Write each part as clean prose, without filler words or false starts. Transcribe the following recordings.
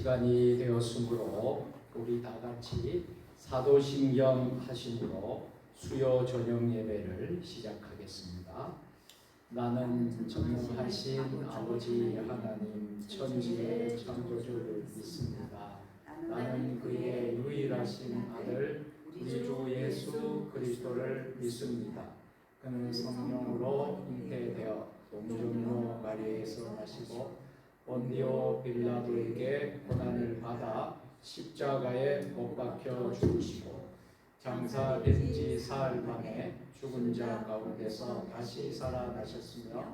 시간이 되었으므로 우리 다 같이 사도신경 하심으로 수요 저녁 예배를 시작하겠습니다. 나는 전능하신 아버지 하나님 천지의 창조주를 믿습니다. 나는 그의 유일하신 아들 우리 주 예수 그리스도를 믿습니다. 그는 성령으로 잉태되어 동정녀 마리아에서 나시고 본디오 빌라도에게 고난을 받아 십자가에 못 박혀 죽으시고 장사된 지 사흘 만에 죽은 자 가운데서 다시 살아나셨으며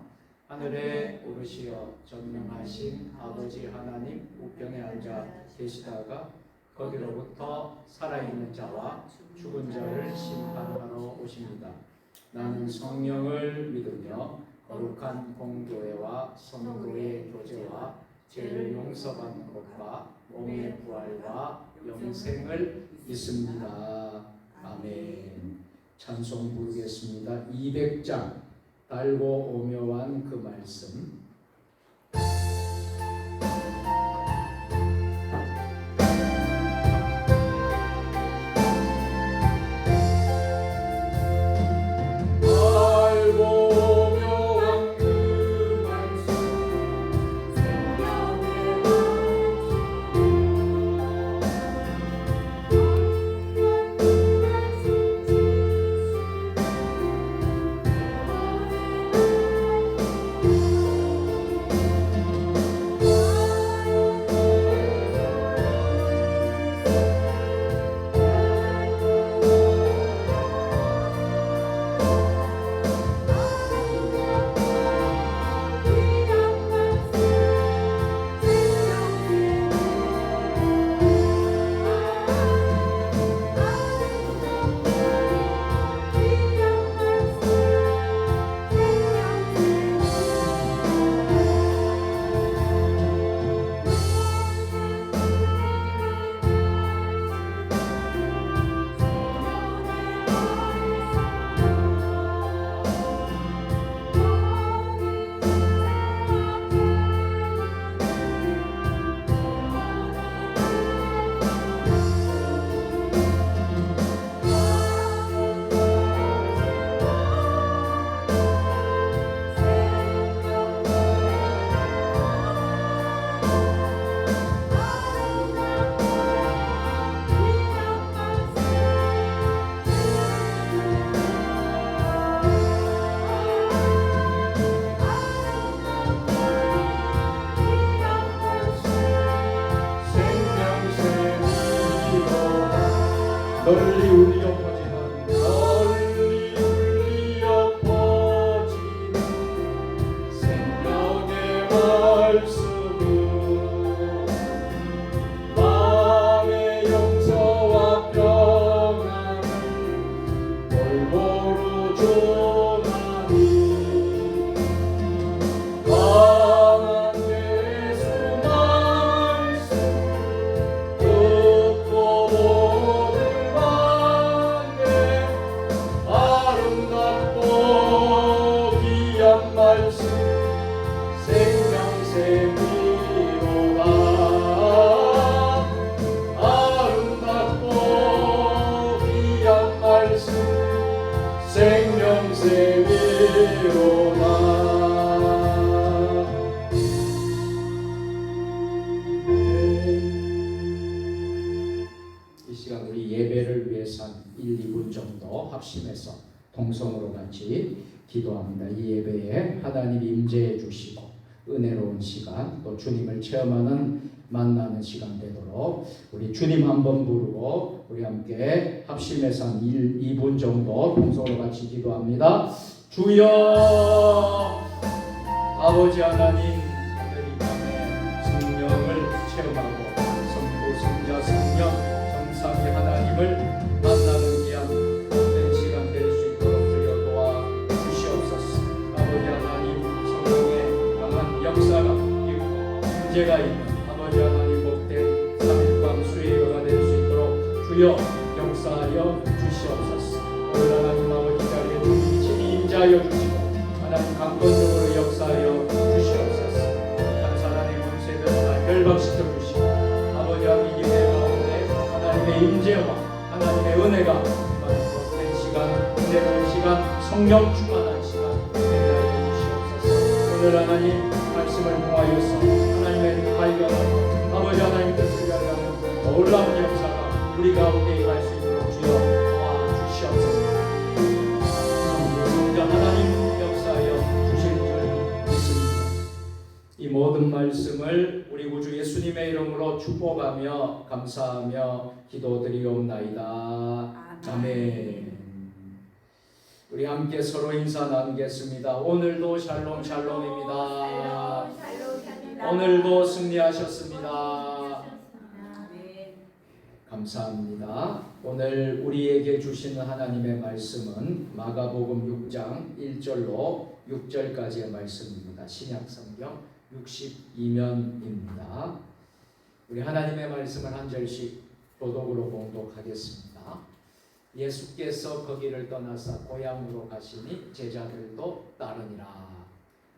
하늘에 오르시어 전능하신 아버지 하나님 우편에 앉아 계시다가 거기로부터 살아있는 자와 죽은 자를 심판하러 오십니다. 나는 성령을 믿으며 거룩한 공교회와 성도의 교제와 죄를 용서받는 것과 몸의 부활과 영생을 믿습니다. 아멘. 찬송 부르겠습니다. 200장 달고 오묘한 그 말씀. 널리 울려 퍼지는 생명의 말씀은 마음의 용서와 평안을 골고루 전하니 강한 예수 말씀 듣고 이 시간 우리 예배를 위해서 한 1, 2분 정도 합심해서 동성으로 같이 기도합니다. 이 예배에 하나님 임재해 주시고 은혜로운 시간 또 주님을 체험하는 만나는 시간 되도록 우리 주님 한번 부르고 우리 함께 합심해서 한 1, 2분 정도 동성으로 같이 기도합니다. 주여 아버지 하나님 오늘 이 밤에 성령을 체험하고 성부 성자 성령 성삼위 하나님을 만나는 귀한 복된 시간 될 수 있도록 주여 도와 주시옵소서. 아버지 하나님 성령의 강한 역사가 있고 임재가 있는 아버지 하나님 복된 3일밤 수요일가 될 수 있도록 주여 역사하여 주시옵소서. 오늘 하나님 아버지 자리에 주님이 친히 임재하여 주시고 하나님 강권적으로 역사하여 주시옵소서. 한 사람의 권세를 다 결박시켜 주시고 성령 충만한 시간 되게 하여 주시옵소서. 오늘 하나님 말씀을 통하여서 하나님의 발견하고 아버지 하나님 뜻을 열라는 놀라운 역사가 우리 가운데 임할 수 있도록 주여 도와주시옵소서. 성령 하나님 역사하여 주실 줄 믿습니다. 이 모든 말씀을 우리 구주 예수님의 이름으로 축복하며 감사하며 기도드리옵나이다. 아멘. 우리 함께 서로 인사 나누겠습니다. 오늘도 샬롬 샬롬입니다. 오늘도 승리하셨습니다. 감사합니다. 오늘 우리에게 주시는 하나님의 말씀은 마가복음 6장 1절로 6절까지의 말씀입니다. 신약성경 62면입니다. 우리 하나님의 말씀을 한 절씩 도독으로 봉독하겠습니다. 예수께서 거기를 떠나사 고향으로 가시니 제자들도 따르니라.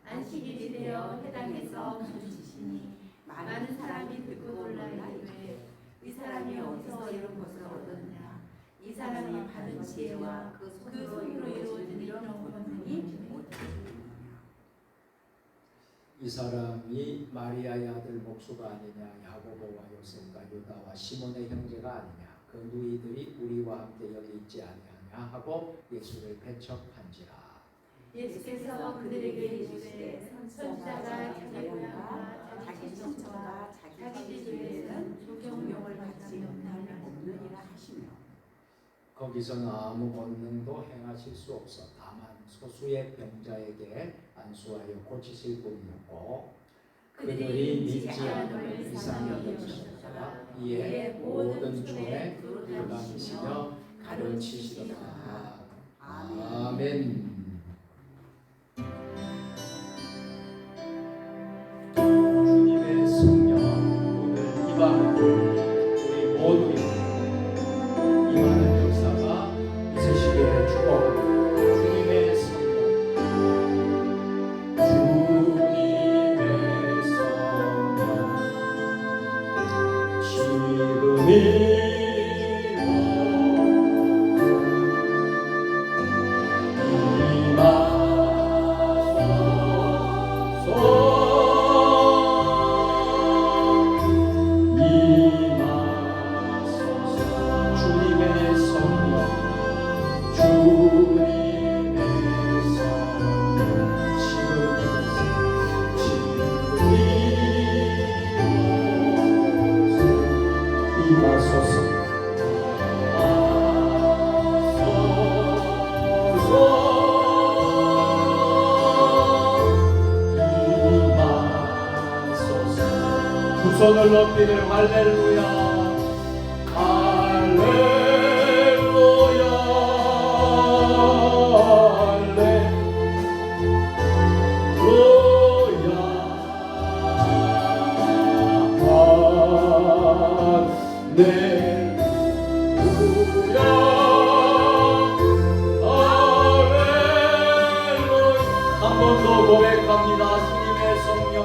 안식일이 되어 회당에서 가르치시니 많은 사람이 듣고 놀라이르되 이 사람이 어디서 이런 것을 얻었냐? 이 사람이 받은 지혜와 그 손으로 이루어진 이런 권능이 어떻게 이 사람이 마리아의 아들 목수가 아니냐? 야고보와 요셉과 유다와 시몬의 형제가 아니냐? 그 누이들이 우리와 함께 여기 있지 아니하냐 하고 예수를 배척한지라. 예수께서 그들에게 이르시되 선지자가 자기 고향과 자기 정처가 자기 집에는 존경을 받지 없느니라 하시며 거기서는 아무 권능도 행하실 수 없어 다만 소수의 병자에게 안수하여 고치실 뿐이었고 그들이 믿지 않음을 이상히 여기셨더라. 이에 모든 촌에 들어가시며 가르치시더라. 아멘. 주님의 성령 오늘 임하는 우리 모두에게 임하는 역사가 있으시기를 축복합니다. 주님의 두 손을 높이는 할렐루야 할렐루야 한 번 더 고백합니다. 주님의 성령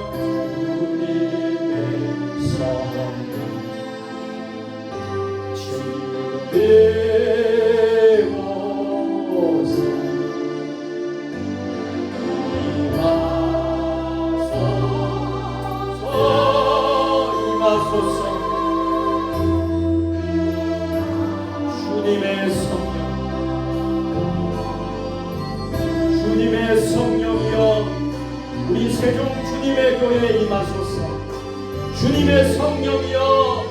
주님의 성령이여 우리 세종 주님의 교회에 임하소서. 주님의 성령이여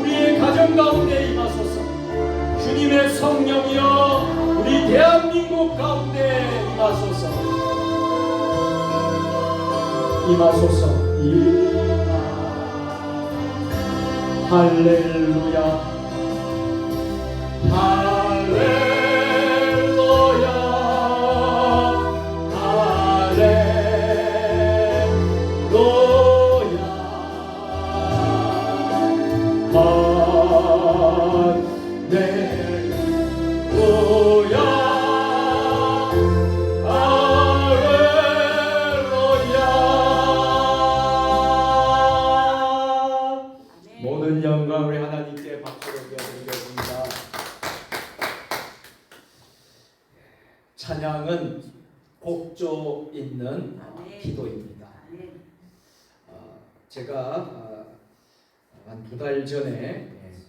우리의 가정 가운데 임하소서. 주님의 성령이여 우리 대한민국 가운데 임하소서. 임하소서. 할렐루야 모든 영광 우리 하나님께 박수로 드리겠습니다. 찬양은 곡조 있는 아멘. 기도입니다. 아멘. 제가 한 2달 전에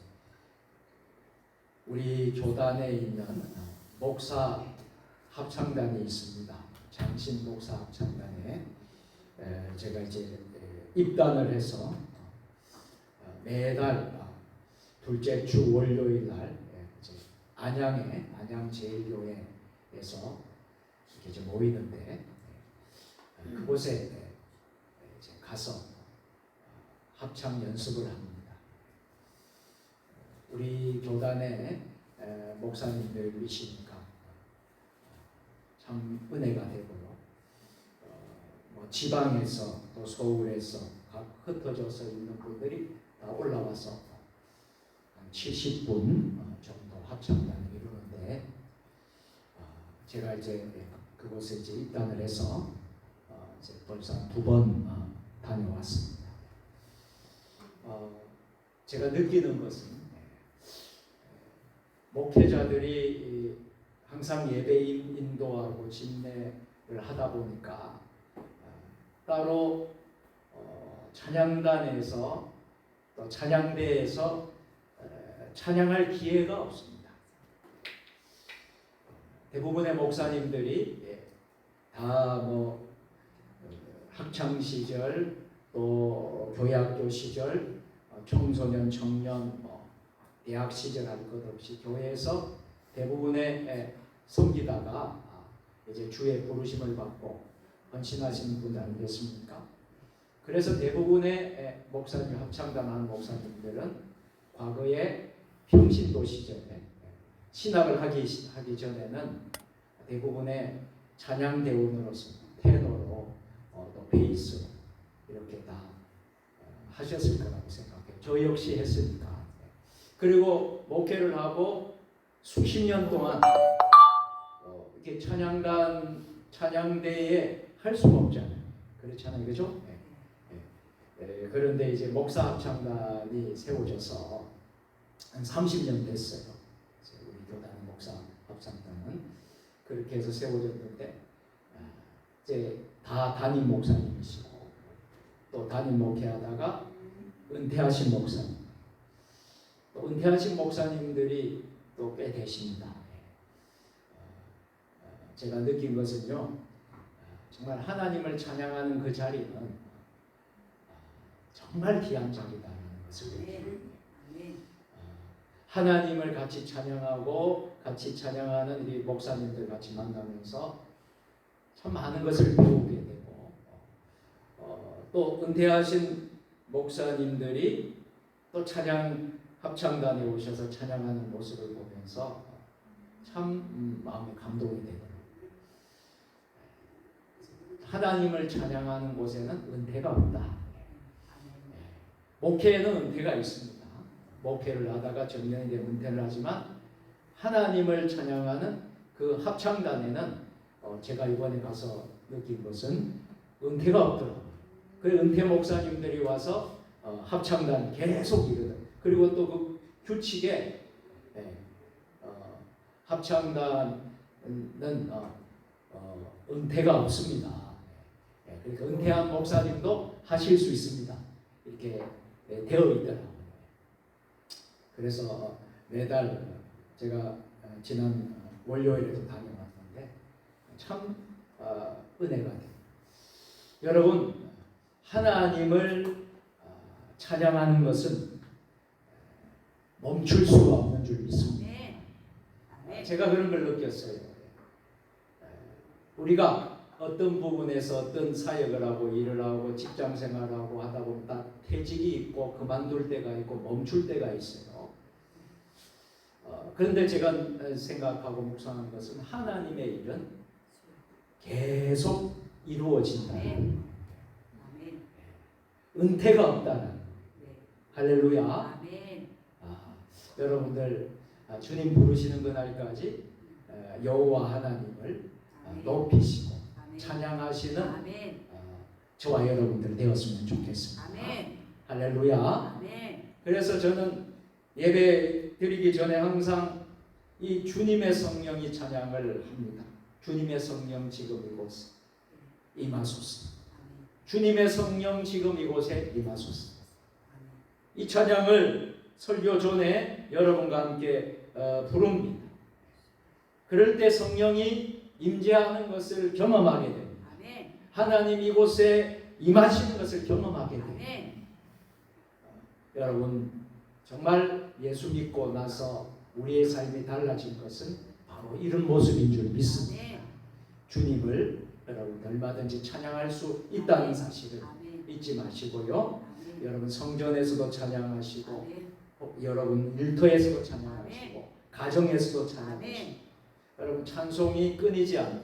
우리 교단에 있는 목사 합창단이 있습니다. 장신 목사 합창단에 제가 이제 입단을 해서 매달 둘째 주 월요일 날 이제 안양 제일교회에서 이렇게 이제 모이는데 그곳에 이제 가서 합창 연습을 합니다. 우리 교단의 목사님들이시니까 참 은혜가 되고요. 뭐 지방에서 또 서울에서 각 흩어져서 있는 분들이 다 올라와서 한 70분 정도 합창단을 이루는데 제가 이제 그곳에 이제 입단을 해서 이제 벌써 2번 다녀왔습니다. 제가 느끼는 것은 목회자들이 항상 예배 인도하고 진례를 하다 보니까 따로 찬양단에서 또 찬양대에서 찬양할 기회가 없습니다. 대부분의 목사님들이 다 뭐 학창 시절 또 교회학교 시절 청소년 청년 대학 시절 할 것 없이 교회에서 대부분의 섬기다가 이제 주의 부르심을 받고 헌신하시는 분들 아니겠습니까? 그래서 대부분의 목사님 합창단 하는 목사님들은 과거에 평신도 시절에 신학을 하기 전에는 대부분의 찬양 대원으로서 테너로 또 베이스 이렇게 다 하셨을 거라고 생각해요. 저 역시 했으니까. 그리고 목회를 하고 수십 년 동안 이렇게 찬양대에 할 수가 없잖아요. 그렇잖아요, 그죠? 그런데 이제 목사 합창단이 세워져서 한 30년 됐어요. 우리 교단의 목사 합창단은 그렇게 해서 세워졌는데 이제 다 담임 목사님이시고 또 담임 목회하다가 은퇴하신 목사님, 또 은퇴하신 목사님들이 또 꽤 되십니다. 제가 느낀 것은요, 정말 하나님을 찬양하는 그 자리는 정말 귀한 자리다라는 것을 느끼고 하나님을 같이 찬양하고 같이 찬양하는 우리 목사님들 같이 만나면서 참 많은 것을 배우게 되고 또 은퇴하신 목사님들이 또 찬양 합창단에 오셔서 찬양하는 모습을 보면서 참 마음이 감동이 되더라고요. 하나님을 찬양하는 곳에는 은퇴가 없다. 목회에는 은퇴가 있습니다. 목회를 하다가 정년이 되면 은퇴를 하지만 하나님을 찬양하는 그 합창단에는 제가 이번에 가서 느낀 것은 은퇴가 없더라고요. 그 은퇴 목사님들이 와서 합창단 계속 이루더라고요. 그리고 또 그 규칙에 합창단은 은퇴가 없습니다. 그러니까 은퇴한 목사님도 하실 수 있습니다. 이렇게 되어 있더라고요. 그래서 매달 제가 지난 월요일에도 다녀왔는데 참 은혜가 돼요. 여러분, 하나님을 찬양하는 것은 멈출 수가 없는 줄 믿습니다. 제가 그런 걸 느꼈어요. 우리가 어떤 부분에서 어떤 사역을 하고 일을 하고 직장 생활하고 하다 보면 다 퇴직이 있고 그만둘 때가 있고 멈출 때가 있어요. 그런데 제가 생각하고 묵상하는 것은 하나님의 일은 계속 이루어진다. 은퇴가 없다는. 할렐루야. 여러분들 주님 부르시는 그날까지 여호와 하나님을 높이시고 찬양하시는 저와 여러분들 되었으면 좋겠습니다. 할렐루야. 그래서 저는 예배 드리기 전에 항상 이 주님의 성령이 찬양을 합니다. 주님의 성령 지금 이곳에 임하소서. 주님의 성령 지금 이곳에 임하소서. 이 찬양을 설교 전에 여러분과 함께 부릅니다. 그럴 때 성령이 임재하는 것을 경험하게 됩니다. 하나님 이곳에 임하시는 것을 경험하게 됩니다. 여러분 정말 예수 믿고 나서 우리의 삶이 달라진 것은 바로 이런 모습인 줄 믿습니다. 주님을 여러분 얼마든지 찬양할 수 있다는 사실을 잊지 마시고요. 여러분 성전에서도 찬양하시고 여러분 일터에서도 찬양하시고 가정에서도 찬양하시고 여러분 찬송이 끊이지 않는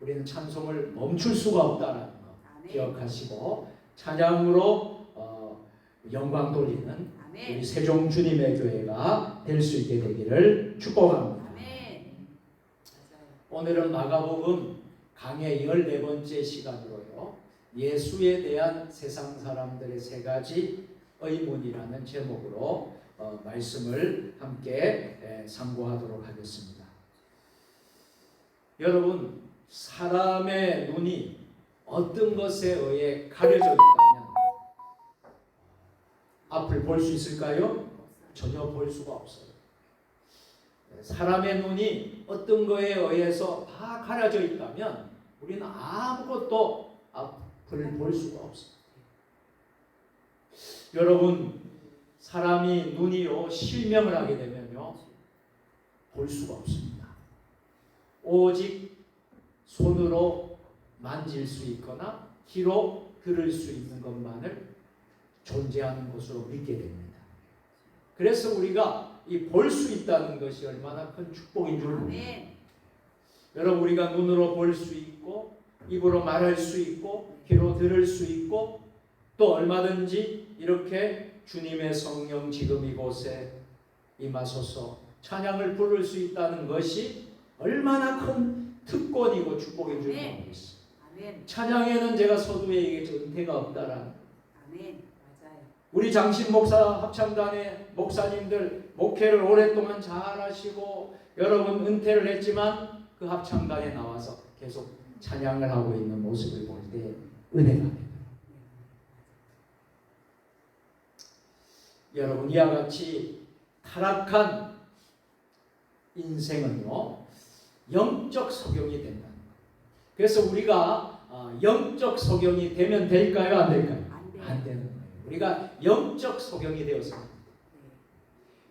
우리는 찬송을 멈출 수가 없다는 거 기억하시고 찬양으로 영광 돌리는 우리 세종 주님의 교회가 될 수 있게 되기를 축복합니다. 오늘은 마가복음 강의 14번째 시간으로요. 예수에 대한 세상 사람들의 세 가지 의문이라는 제목으로 말씀을 함께 상고하도록 하겠습니다. 여러분 사람의 눈이 어떤 것에 의해 가려져 있다면 앞을 볼 수 있을까요? 전혀 볼 수가 없어요. 사람의 눈이 어떤 거에 의해서 다 가려져 있다면 우리는 아무것도 앞을 볼 수가 없어요. 여러분 사람이 눈이요 실명을 하게 되면요 볼 수가 없습니다. 오직 손으로 만질 수 있거나 귀로 들을 수 있는 것만을 존재하는 것으로 믿게 됩니다. 그래서 우리가 이 볼 수 있다는 것이 얼마나 큰 축복인 줄 모릅니다. 여러분 우리가 눈으로 볼 수 있고 입으로 말할 수 있고 귀로 들을 수 있고 또 얼마든지 이렇게 주님의 성령 지금 이곳에 임하소서 찬양을 부를 수 있다는 것이 얼마나 큰 특권이고 축복인 줄 모르겠어요. 찬양에는 제가 서두에 얘기했죠. 은퇴가 없다라는. 우리 장신 목사 합창단의 목사님들 목회를 오랫동안 잘하시고 여러분 은퇴를 했지만 그 합창단에 나와서 계속 찬양을 하고 있는 모습을 볼 때 은혜가 됩니다. 여러분 이와 같이 타락한 인생은요 영적 소경이 된다. 그래서 우리가 영적 소경이 되면 될까요? 안 될까요? 안 되는 거예요. 우리가 영적 소경이 되었습니다.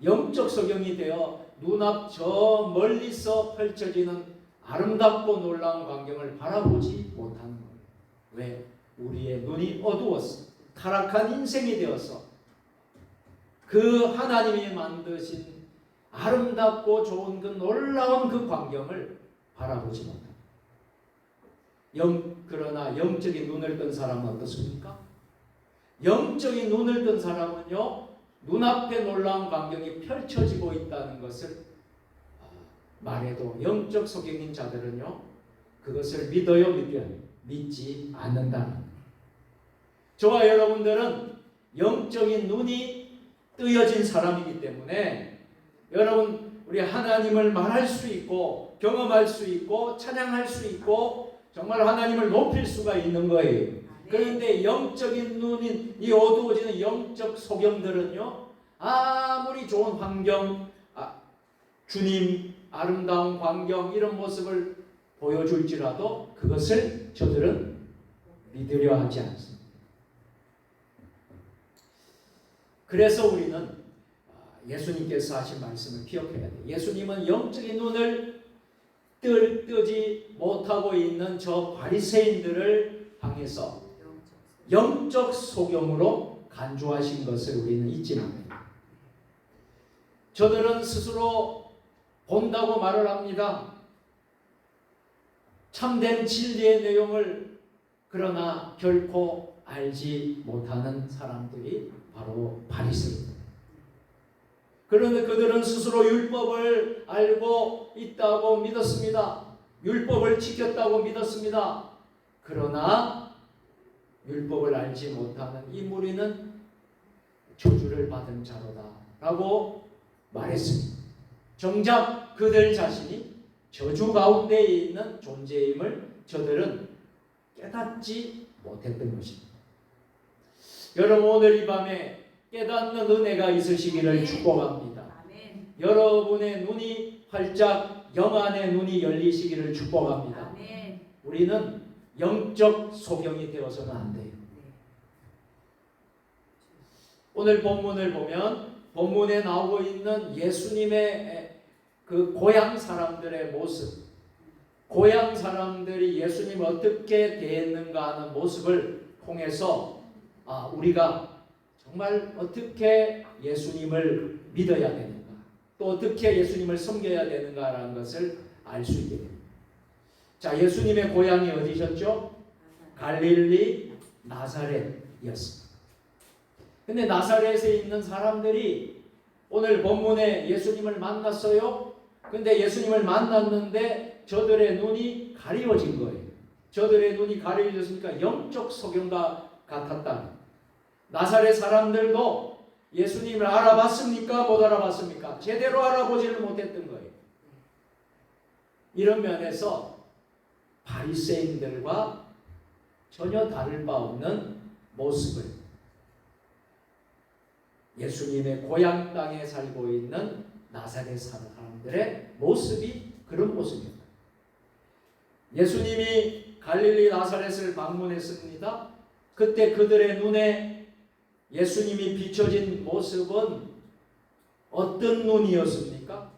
영적 소경이 되어 눈앞 저 멀리서 펼쳐지는 아름답고 놀라운 광경을 바라보지 못하는 거예요. 왜? 우리의 눈이 어두웠어. 타락한 인생이 되어서 그 하나님이 만드신 아름답고 좋은 그 놀라운 그 광경을 바라보지 못합니다. 그러나 영적인 눈을 뜬 사람은 어떻습니까? 영적인 눈을 뜬 사람은요 눈앞에 놀라운 광경이 펼쳐지고 있다는 것을 말해도 영적 소경인 자들은요 그것을 믿어요 믿어요? 믿지 않는다는 거예요. 저와 여러분들은 영적인 눈이 뜨여진 사람이기 때문에 여러분 우리 하나님을 말할 수 있고 경험할 수 있고 찬양할 수 있고 정말 하나님을 높일 수가 있는 거예요. 그런데 영적인 눈인 이 어두워지는 영적 소경들은요 아무리 좋은 환경 주님 아름다운 광경 이런 모습을 보여줄지라도 그것을 저들은 믿으려 하지 않습니다. 그래서 우리는 예수님께서 하신 말씀을 기억해야 돼요. 예수님은 영적인 눈을 뜨지 못하고 있는 저 바리새인들을 향해서 영적 소경으로 간주하신 것을 우리는 잊지 말아요. 저들은 스스로 본다고 말을 합니다. 참된 진리의 내용을 그러나 결코 알지 못하는 사람들이 바로 바리새인들. 그런데 그들은 스스로 율법을 알고 있다고 믿었습니다. 율법을 지켰다고 믿었습니다. 그러나 율법을 알지 못하는 이 무리는 저주를 받은 자로다 라고 말했습니다. 정작 그들 자신이 저주 가운데 있는 존재임을 저들은 깨닫지 못했던 것입니다. 여러분, 오늘 이 밤에 깨닫는 은혜가 있으시기를 축복합니다. 아멘. 여러분의 눈이 활짝 영안의 눈이 열리시기를 축복합니다. 아멘. 우리는 영적 소경이 되어서는 안 돼요. 오늘 본문을 보면 본문에 나오고 있는 예수님의 그 고향 사람들의 모습, 고향 사람들이 예수님 어떻게 대했는가 하는 모습을 통해서 우리가 정말 어떻게 예수님을 믿어야 되는가, 또 어떻게 예수님을 섬겨야 되는가라는 것을 알 수 있게 됩니다. 자, 예수님의 고향이 어디셨죠? 갈릴리 나사렛이었습니다. 근데 나사렛에 있는 사람들이 오늘 본문에 예수님을 만났어요. 근데 예수님을 만났는데 저들의 눈이 가리워진 거예요. 저들의 눈이 가리워졌으니까 영적 소경과 같았다. 나사렛 사람들도 예수님을 알아봤습니까? 못 알아봤습니까? 제대로 알아보지를 못했던 거예요. 이런 면에서 바리새인들과 전혀 다를 바 없는 모습을 예수님의 고향 땅에 살고 있는 나사렛 사람들의 모습이 그런 모습입니다. 예수님이 갈릴리 나사렛을 방문했습니다. 그때 그들의 눈에 예수님이 비춰진 모습은 어떤 눈이었습니까?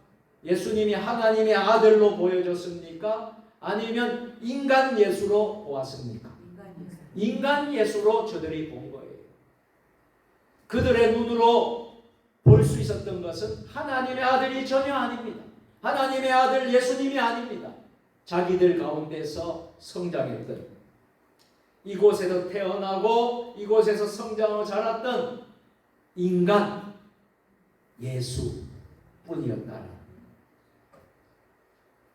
예수님이 하나님의 아들로 보여졌습니까? 아니면 인간 예수로 보았습니까? 인간 예수로 저들이 본 거예요. 그들의 눈으로 볼 수 있었던 것은 하나님의 아들이 전혀 아닙니다. 하나님의 아들 예수님이 아닙니다. 자기들 가운데서 성장했던, 이곳에서 태어나고 이곳에서 성장하고 자랐던 인간 예수뿐이었다.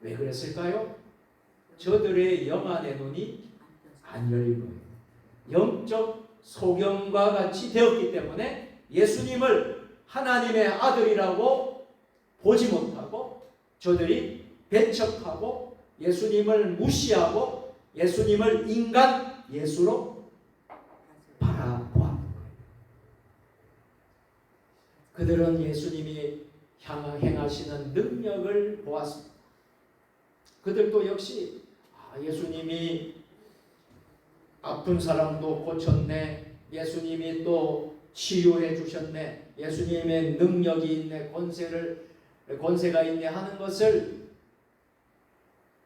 왜 그랬을까요? 저들의 영안의 눈이 안 열린 거예요. 영적 소경과 같이 되었기 때문에 예수님을 하나님의 아들이라고 보지 못하고 저들이 배척하고 예수님을 무시하고 예수님을 인간 예수로 바라보았던 거예요. 그들은 예수님이 행하시는 능력을 보았습니다. 그들도 역시 예수님이 아픈 사람도 고쳤네, 예수님이 또 치유해 주셨네, 예수님의 능력이 있네, 권세가 있네 하는 것을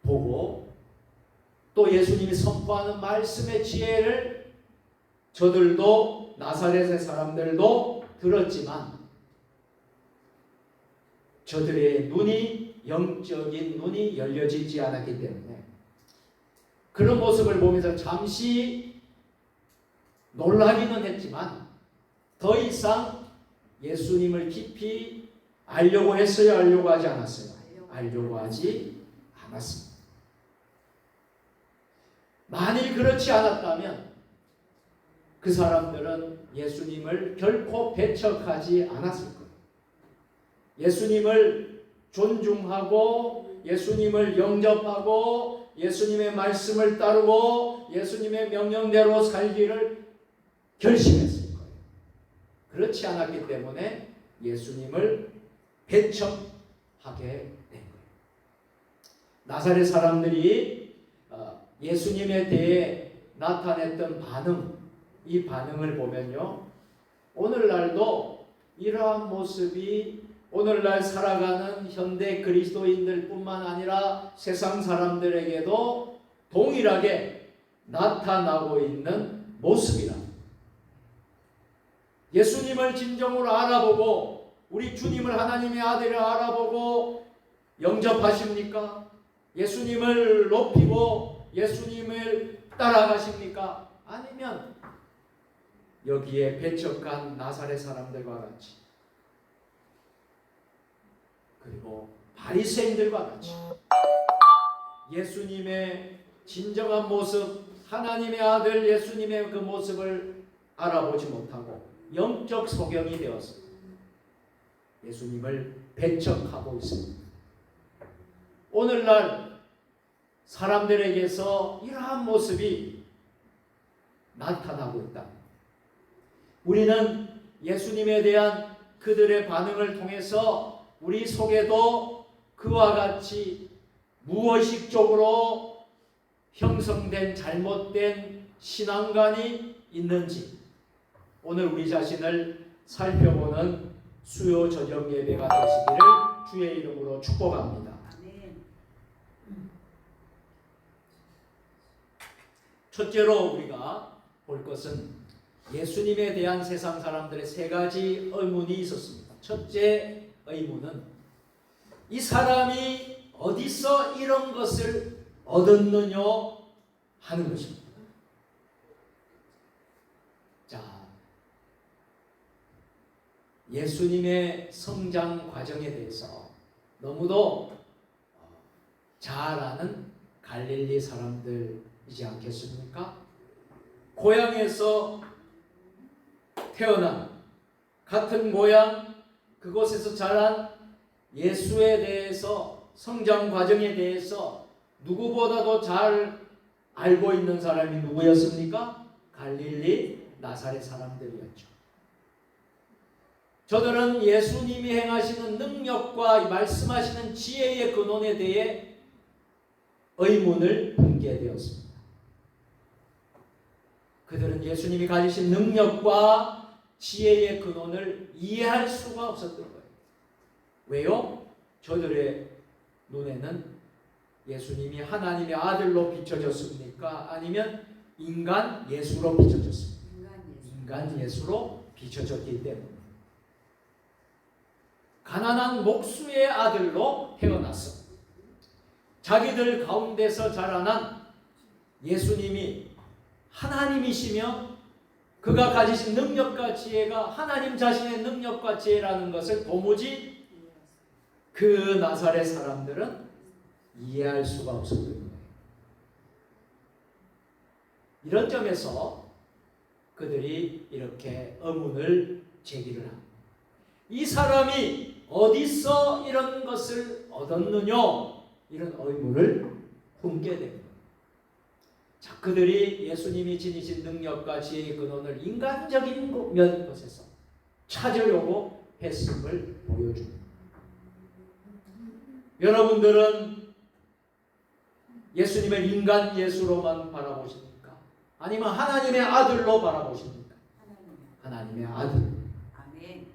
보고 또 예수님이 선포하는 말씀의 지혜를 저들도 나사렛의 사람들도 들었지만 저들의 눈이, 영적인 눈이 열려지지 않았기 때문에 그런 모습을 보면서 잠시 놀라기는 했지만 더 이상 예수님을 깊이 알려고 했어요? 알려고 하지 않았어요? 알려고 하지 않았습니다. 만일 그렇지 않았다면 그 사람들은 예수님을 결코 배척하지 않았을 거예요. 예수님을 존중하고 예수님을 영접하고 예수님의 말씀을 따르고 예수님의 명령대로 살기를 결심했을 거예요. 그렇지 않았기 때문에 예수님을 배척하게 된 거예요. 나사렛 사람들이 예수님에 대해 나타냈던 반응, 이 반응을 보면요, 오늘날도 이러한 모습이 오늘날 살아가는 현대 그리스도인들 뿐만 아니라 세상 사람들에게도 동일하게 나타나고 있는 모습이라. 예수님을 진정으로 알아보고 우리 주님을 하나님의 아들을 알아보고 영접하십니까? 예수님을 높이고 예수님을 따라가십니까? 아니면 여기에 배척한 나사렛 사람들과 같이 그리고 바리새인들과 같이 예수님의 진정한 모습, 하나님의 아들 예수님의 그 모습을 알아보지 못하고 영적 소경이 되어서 예수님을 배척하고 있습니다. 오늘날 사람들에게서 이러한 모습이 나타나고 있다. 우리는 예수님에 대한 그들의 반응을 통해서 우리 속에도 그와 같이 무의식적으로 형성된 잘못된 신앙관이 있는지 오늘 우리 자신을 살펴보는 수요 저녁 예배가 되시기를 주의 이름으로 축복합니다. 첫째로 우리가 볼 것은 예수님에 대한 세상 사람들의 세 가지 의문이 있었습니다. 첫째 의문은 이 사람이 어디서 이런 것을 얻었느냐 하는 것입니다. 자, 예수님의 성장 과정에 대해서 너무도 잘 아는 갈릴리 사람들이지 않겠습니까? 고향에서 태어난 같은 고향 그곳에서 자란 예수에 대해서 성장 과정에 대해서 누구보다도 잘 알고 있는 사람이 누구였습니까? 갈릴리 나사렛 사람들이었죠. 저들은 예수님이 행하시는 능력과 말씀하시는 지혜의 근원에 대해 의문을 품게 되었습니다. 그들은 예수님이 가지신 능력과 지혜의 근원을 이해할 수가 없었던 거예요. 왜요? 저들의 눈에는 예수님이 하나님의 아들로 비춰졌습니까? 아니면 인간 예수로 비춰졌습니까? 인간 예수로 비춰졌기 때문에 가난한 목수의 아들로 태어났어. 자기들 가운데서 자라난 예수님이 하나님이시며 그가 가지신 능력과 지혜가 하나님 자신의 능력과 지혜라는 것을 도무지 그 나사렛 사람들은 이해할 수가 없었던 거예요. 이런 점에서 그들이 이렇게 의문을 제기를 합니다. 이 사람이 어디서 이런 것을 얻었느냐 이런 의문을 품게 됩니다. 자, 그들이 예수님이 지니신 능력과 지혜의 근원을 인간적인 것에서 찾으려고 했음을 보여줍니다. 여러분들은 예수님을 인간 예수로만 바라보십니까? 아니면 하나님의 아들로 바라보십니까? 하나님의 아들. 아멘.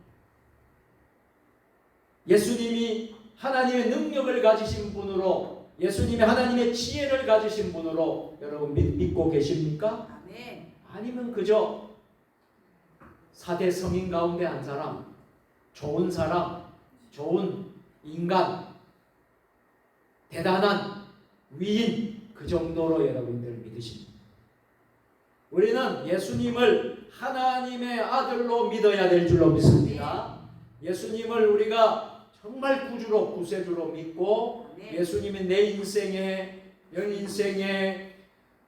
예수님이 하나님의 능력을 가지신 분으로, 예수님이 하나님의 지혜를 가지신 분으로 여러분 믿고 계십니까? 아멘. 아니면 그저 4대 성인 가운데 한 사람, 좋은 사람, 좋은 인간, 대단한 위인 그 정도로 여러분들 믿으십니다. 우리는 예수님을 하나님의 아들로 믿어야 될 줄로 믿습니다. 예수님을 우리가 정말 구주로 구세주로 믿고 예수님이 내 인생의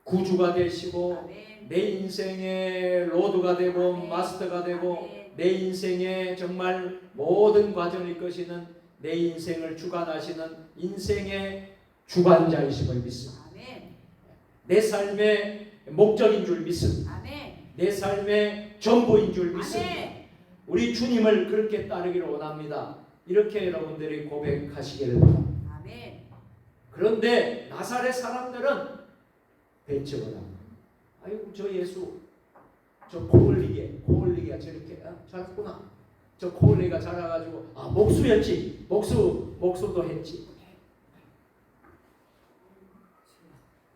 구주가 되시고 내 인생의 로드가 되고 마스터가 되고 내 인생의 정말 모든 과정을 이끄시는 내 인생을 주관하시는 인생의 주관자이심을 믿습니다. 내 삶의 목적인 줄 믿습니다. 내 삶의 전부인 줄 믿습니다. 우리 주님을 그렇게 따르기를 원합니다. 이렇게 여러분들이 고백하시기를 바랍니다. 그런데 나사렛 사람들은 배척을 합니다. 아이고 저 예수 저 코올리기가 저렇게 자랐구나. 저 코올리가 자라가지고 목수였지. 목수도 했지.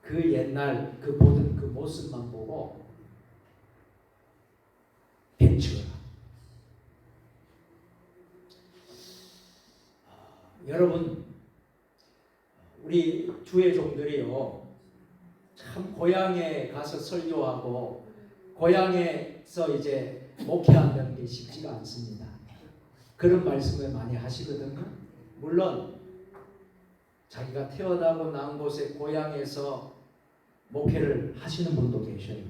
그 옛날 그 모든 그 모습만 보고 배척을 합니다. 여러분 우리 주의 종들이요 참 고향에 가서 설교하고 고향에서 이제 목회한다는 게 쉽지가 않습니다. 그런 말씀을 많이 하시거든요. 물론 자기가 태어나고 난 곳의 고향에서 목회를 하시는 분도 계셔요.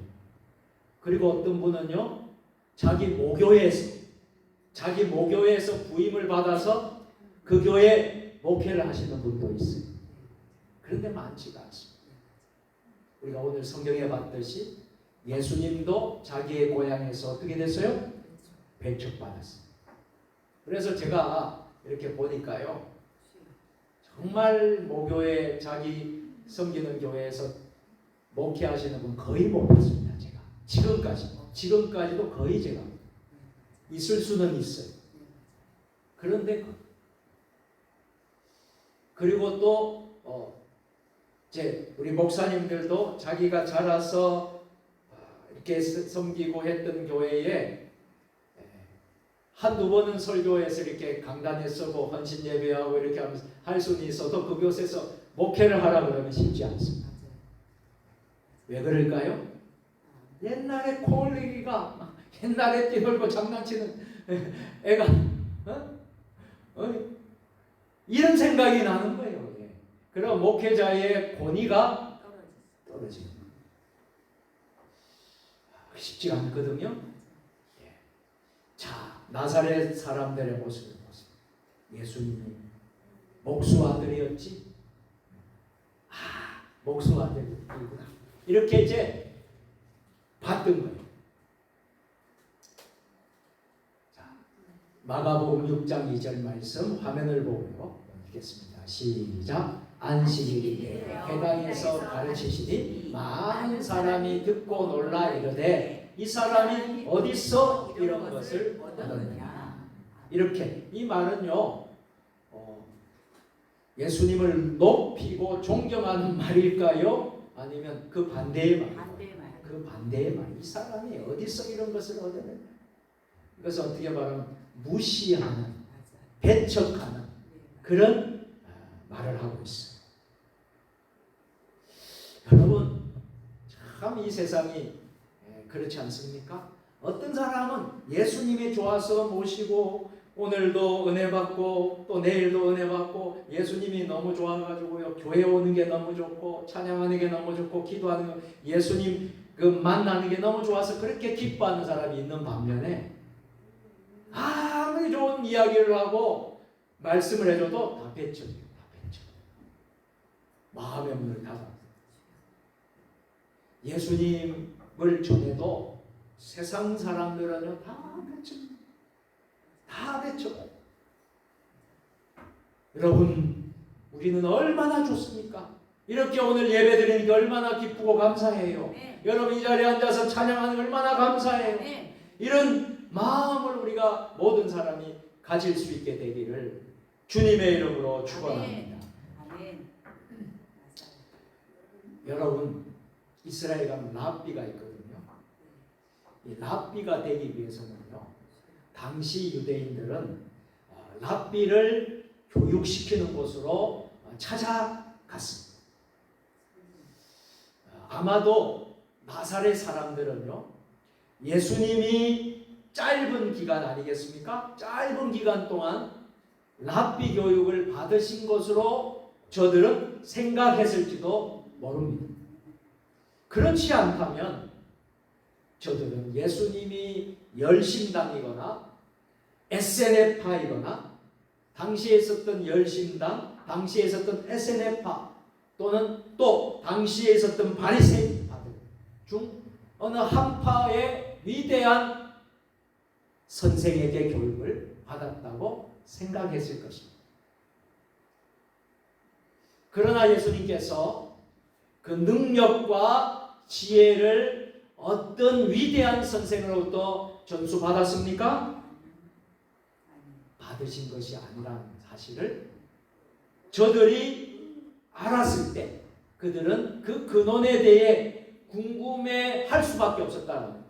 그리고 어떤 분은요 자기 모교에서 부임을 받아서 그 교회 목회를 하시는 분도 있어요. 그런데 많지가 않습니다. 우리가 오늘 성경에 봤듯이 예수님도 자기의 고향에서 어떻게 됐어요? 배척받았어요. 그래서 제가 이렇게 보니까요, 정말 모교회 자기 섬기는 교회에서 목회하시는 분 거의 못 봤습니다. 제가 지금까지도 거의 제가 있을 수는 있어요. 그런데 그리고 또 우리 목사님들도 자기가 자라서 이렇게 섬기고 했던 교회에 한두 번은 설교에서 이렇게 강단에 서고 헌신 예배하고 이렇게 하면서 할 수는 있어도 그곳에서 목회를 하라 그러면 쉽지 않습니다. 왜 그럴까요? 옛날에 콜리기가 옛날에 뛰놀고 장난치는 애가 이런 생각이 나는 거예요. 그럼 목회자의 권위가 떨어지는 거예요. 쉽지가 않거든요. 자, 나사렛 사람들의 모습을 보세요. 예수님이 목수 아들이었지? 목수 아들이구나. 이렇게 이제 봤던 거예요. 자, 마가복음 6장 2절 말씀 화면을 보고 읽겠습니다. 시작. 안식일에 회당에서 가르치시니 많은 사람이 듣고 놀라 이르되 이 사람이 어디서 이런 것을 얻었느냐. 이렇게 이 말은요, 예수님을 높이고 존경하는 말일까요? 아니면 그 반대의 말? 그 반대의 말. 이 사람이 어디서 이런 것을 얻었느냐. 그래서 어떻게 말하면 무시하는, 배척하는 그런 말을 하고 있어요. 여러분, 참 이 세상이 그렇지 않습니까? 어떤 사람은 예수님이 좋아서 모시고 오늘도 은혜 받고 또 내일도 은혜 받고 예수님이 너무 좋아가지고요, 교회 오는 게 너무 좋고 찬양하는 게 너무 좋고 기도하는 거, 예수님 그 만나는 게 너무 좋아서 그렇게 기뻐하는 사람이 있는 반면에 아무리 좋은 이야기를 하고 말씀을 해줘도 다 배척해요. 마음의 문을 닫아. 예수님을 전해도 세상 사람들은요 다 배척해요. 여러분, 우리는 얼마나 좋습니까? 이렇게 오늘 예배 드리는 게 얼마나 기쁘고 감사해요. 네. 여러분 이 자리에 앉아서 찬양하는 게 얼마나 감사해요. 네. 이런 마음을 우리가 모든 사람이 가질 수 있게 되기를 주님의 이름으로 축원합니다. 여러분, 이스라엘 가면 랍비가 있거든요. 이 랍비가 되기 위해서는요, 당시 유대인들은 랍비를 교육시키는 곳으로 찾아갔습니다. 아마도 나사렛 사람들은요, 예수님이 짧은 기간 아니겠습니까? 짧은 기간 동안 랍비 교육을 받으신 것으로 저들은 생각했을지도 모릅니다. 그렇지 않다면 저들은 예수님이 열심당이거나 SNF파이거나 당시에 있었던 열심당, 당시에 있었던 SNF파 또는 또 당시에 있었던 바리새인파들 중 어느 한파의 위대한 선생에게 교육을 받았다고 생각했을 것입니다. 그러나 예수님께서 그 능력과 지혜를 어떤 위대한 선생으로부터 전수받았습니까? 받으신 것이 아니라는 사실을 저들이 알았을 때 그들은 그 근원에 대해 궁금해할 수밖에 없었다는 거예요.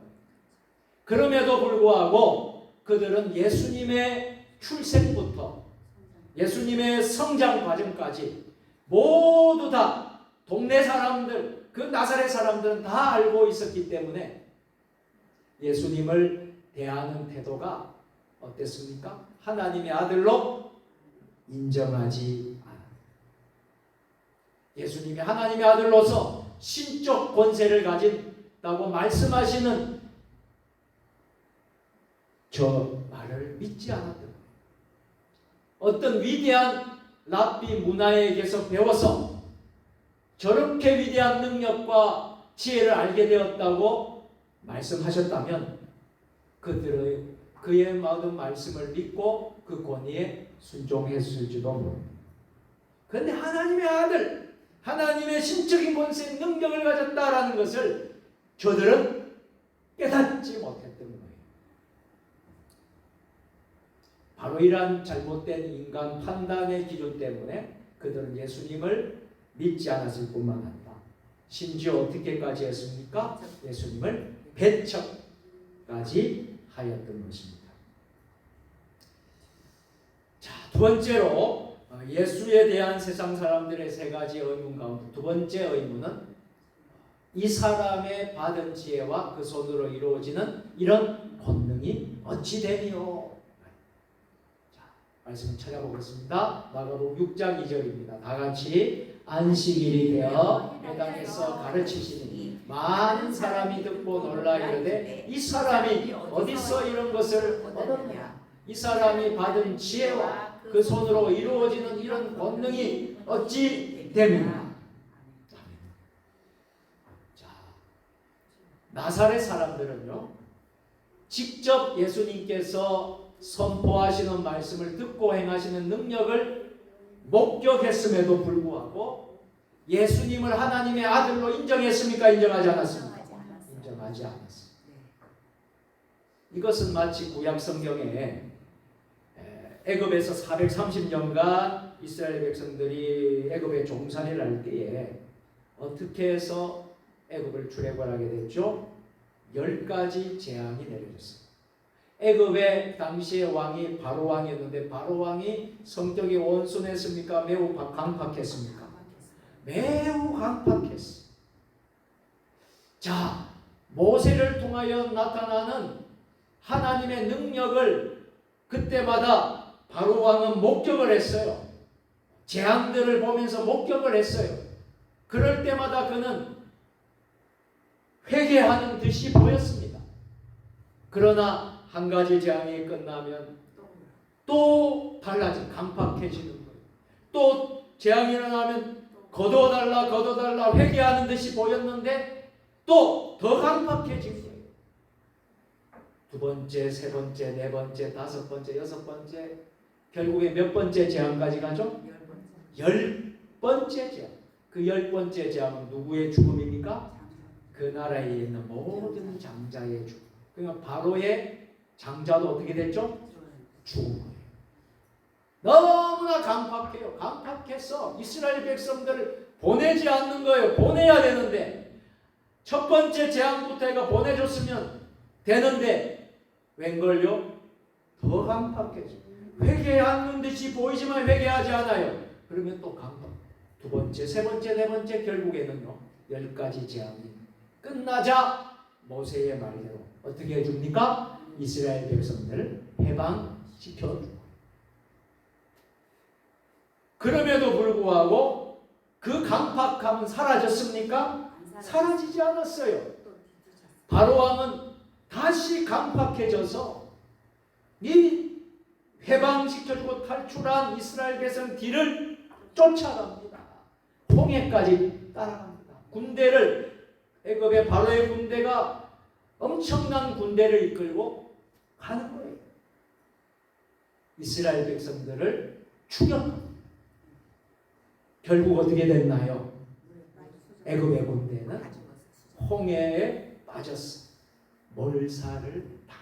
그럼에도 불구하고 그들은 예수님의 출생부터 예수님의 성장 과정까지 모두 다 동네 사람들, 그 나사렛 사람들은 다 알고 있었기 때문에 예수님을 대하는 태도가 어땠습니까? 하나님의 아들로 인정하지 않았다. 예수님이 하나님의 아들로서 신적 권세를 가진다고 말씀하시는 저 말을 믿지 않았던 거예요. 어떤 위대한 랍비 문화에게서 배워서 저렇게 위대한 능력과 지혜를 알게 되었다고 말씀하셨다면 그들의 그의 모든 말씀을 믿고 그 권위에 순종했을지도 모릅니다. 그런데 하나님의 아들, 하나님의 신적인 권세, 능력을 가졌다라는 것을 저들은 깨닫지 못했던 거예요. 바로 이러한 잘못된 인간 판단의 기준 때문에 그들은 예수님을 믿지 않았을 뿐만 아니라 심지어 어떻게까지 했습니까? 예수님을 배척까지 하였던 것입니다. 자, 두 번째로 예수에 대한 세상 사람들의 세 가지 의문 가운데 두 번째 의문은 이 사람의 받은 지혜와 그 손으로 이루어지는 이런 권능이 어찌 되니요? 자, 말씀 찾아보겠습니다. 마가복음 6장 2절입니다. 다 같이 안식일이 되어 회당에서 가르치시니 많은 사람이 듣고 놀라 이르되 이 사람이 어디서 이런 것을 얻었느냐? 이 사람이 받은 지혜와 그 손으로 이루어지는 이런 권능이 어찌 됩니까? 자, 나사렛 사람들은요, 직접 예수님께서 선포하시는 말씀을 듣고 행하시는 능력을 목격했음에도 불구하고 예수님을 하나님의 아들로 인정했습니까? 인정하지 않았습니까? 인정하지 않았습니다. 이것은 마치 구약 성경에 애굽에서 430년간 이스라엘 백성들이 애굽에 종살이를 할 때에 어떻게 해서 애굽을 출애굽하게 됐죠? 10가지 재앙이 내려졌어요. 애굽의 당시의 왕이 바로 왕이었는데 바로 왕이 성격이 온순했습니까? 매우 강팍했습니까? 매우 강팍했어요. 자, 모세를 통하여 나타나는 하나님의 능력을 그때마다 바로 왕은 목격을 했어요. 재앙들을 보면서 목격을 했어요. 그럴 때마다 그는 회개하는 듯이 보였습니다. 그러나 한 가지 재앙이 끝나면 또 달라진 강팍해지는 거예요. 또 재앙이 일어나면 거둬달라 회개하는 듯이 보였는데 또 더 강팍해진 거예요. 두 번째, 세 번째, 네 번째, 다섯 번째, 여섯 번째, 결국에 몇 번째 재앙까지 가죠? 10번째 재앙. 그 10번째 재앙은 누구의 죽음입니까? 그 나라에 있는 모든 장자의 죽음. 그러니까 바로의 장자도 어떻게 됐죠? 죽은 거예요. 너무나 강팍해요. 강팍해서 이스라엘 백성들을 보내지 않는 거예요. 보내야 되는데 첫 번째 재앙부터 해가 보내줬으면 되는데 웬걸요? 더 강팍해져. 회개하는 듯이 보이지만 회개하지 않아요. 그러면 또 강팍. 두 번째, 세 번째, 네 번째 결국에는요 10가지 재앙이 끝나자 모세의 말대로 어떻게 해줍니까? 이스라엘 백성들을 해방시켜주고. 그럼에도 불구하고 그 강팍함은 사라졌습니까? 사라지지 않았어요. 바로 왕은 다시 강팍해져서 이 해방시켜주고 탈출한 이스라엘 백성 뒤를 쫓아갑니다. 홍해까지 따라갑니다. 군대를 애굽의 바로의 군대가 엄청난 군대를 이끌고 가는 거예요. 이스라엘 백성들을 추격합니다. 결국 어떻게 됐나요? 애굽의 군대는 홍해에 빠졌어. 몰살을 당합니다.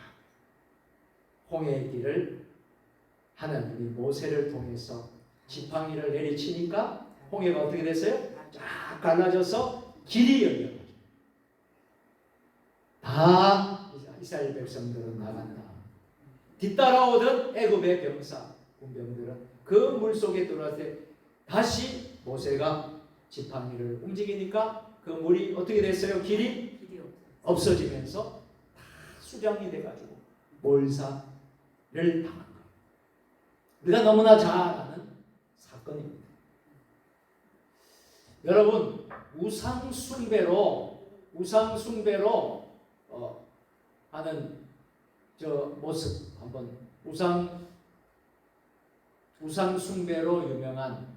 홍해의 길을 하나님이 모세를 통해서 지팡이를 내리치니까 홍해가 어떻게 됐어요? 쫙 갈라져서 길이 열려요. 다 이스라엘 백성들은 나간다. 뒤따라오던 애굽의 병사, 군병들은 그 물속에 들어갈 때 다시 모세가 지팡이를 움직이니까 그 물이 어떻게 됐어요? 길이 없어지면서 다 수장이 돼가지고 몰살을 당한 거예요. 우리가 너무나 잘 아는 사건입니다. 여러분, 우상 숭배로 하는 저 모습 한번 우상 숭배로 유명한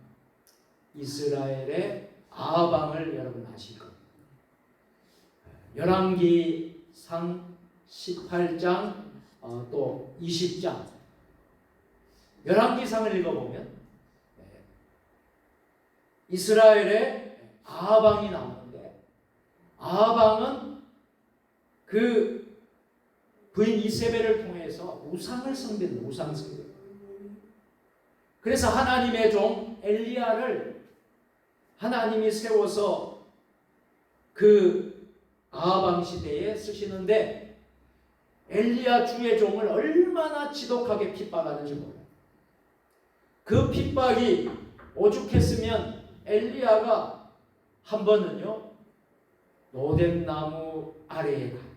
이스라엘의 아방을 여러분 아실 겁니다. 열왕기상 18장 또 20장 열왕기상을 읽어보면 이스라엘의 아방이 나오는데 아방은 그 부인 이세벨을 통해서 우상을 숭배는 우상 숭배. 그래서 하나님의 종 엘리야를 하나님이 세워서 그 아방 시대에 쓰시는데 엘리야 주의 종을 얼마나 지독하게 핍박하는지 몰라요. 그 핍박이 오죽했으면 엘리야가 한 번은요 노뎀나무 아래에 가고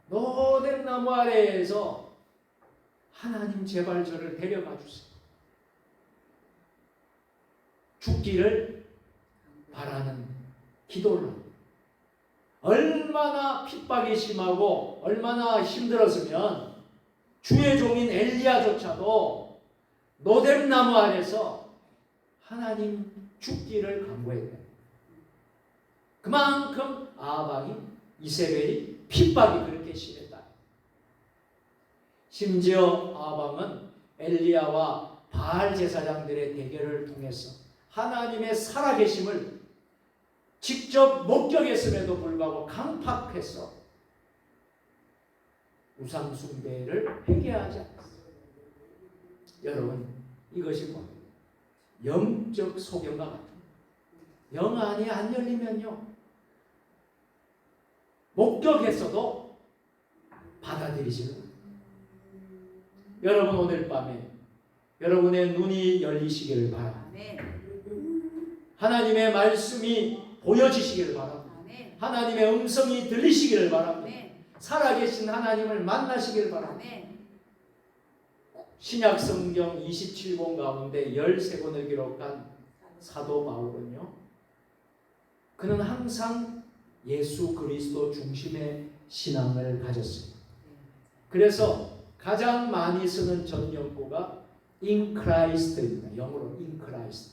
노뎀나무 아래에서 하나님 제발 저를 데려가 주세요. 죽기를 바라는 기도를 합니다. 얼마나 핍박이 심하고 얼마나 힘들었으면 주의 종인 엘리야조차도 노뎀나무 아래서 하나님 죽기를 간구했다. 그만큼 아방이 이세벨이 핍박이 그렇게 심했다. 심지어 아방은 엘리야와 바알 제사장들의 대결을 통해서 하나님의 살아계심을 직접 목격했음에도 불구하고 강팍해서 우상 숭배를 회개하지 않았어요. 여러분 이것이 뭡니까? 영적 소경과 같은 영 안이 안 열리면요 목격했어도 받아들이지는 않아요. 여러분 오늘 밤에 여러분의 눈이 열리시기를 바랍니다. 하나님의 말씀이 보여지시기를 바랍니다. 하나님의 음성이 들리시기를 바랍니다. 살아계신 하나님을 만나시기를 바랍니다. 신약 성경 27권 가운데 13권을 기록한 사도 바울은요 그는 항상 예수 그리스도 중심의 신앙을 가졌습니다. 그래서 가장 많이 쓰는 전용구가 in Christ입니다. 영어로 in Christ.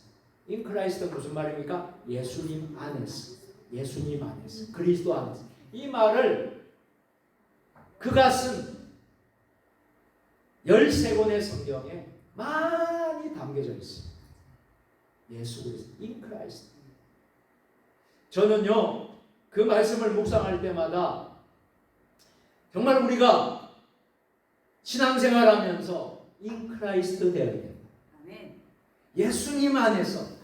in Christ는 무슨 말입니까? 예수님 안에서. 예수님 안에서. 그리스도 안에서. 이 말을 그가 쓴 13권의 성경에 많이 담겨져 있습니다. 예수 그리스도. in Christ. 저는요 그 말씀을 묵상할 때마다 정말 우리가 신앙생활하면서 in Christ 되어야 됩니다. 예수님 안에서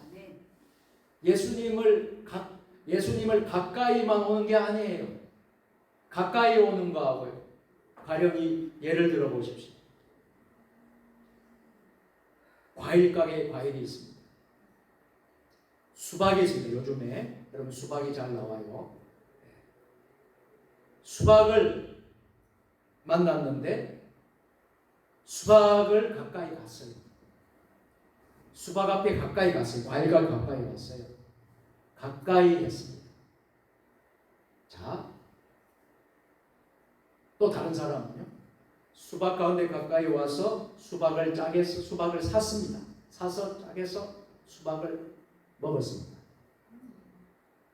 예수님을 가까이만 오는 게 아니에요. 가까이 오는 거하고요. 가령 예를 들어 보십시오. 과일 가게에 과일이 있습니다. 수박이 있습니다. 요즘에 여러분 수박이 잘 나와요. 수박을 만났는데 수박을 가까이 갔어요. 수박 앞에 가까이 갔어요. 과일가 가까이 갔어요. 가까이 했습니다. 자, 또 다른 사람은요. 수박 가운데 가까이 와서 수박을 짜게서 수박을 샀습니다. 사서 짜게서 수박을 먹었습니다.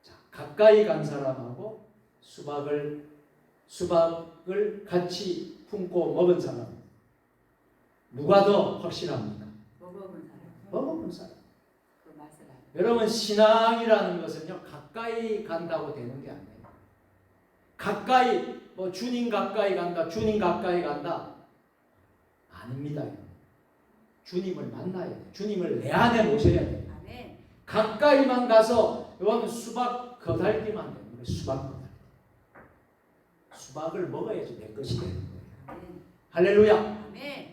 자, 가까이 간 사람하고 수박을 같이 품고 먹은 사람 누가 더 확실합니까? 먹어본 사람. 여러분 신앙이라는 것은요 가까이 간다고 되는 게 아니에요. 가까이 주님 가까이 간다. 주님 가까이 간다. 아닙니다. 주님을 만나야 돼요. 주님을 내 안에 모셔야 돼요. 가까이만 가서 여러분 수박 거달기만 되는 거예요. 수박 거달기. 수박을 먹어야지 내 것이 되는 거예요. 할렐루야.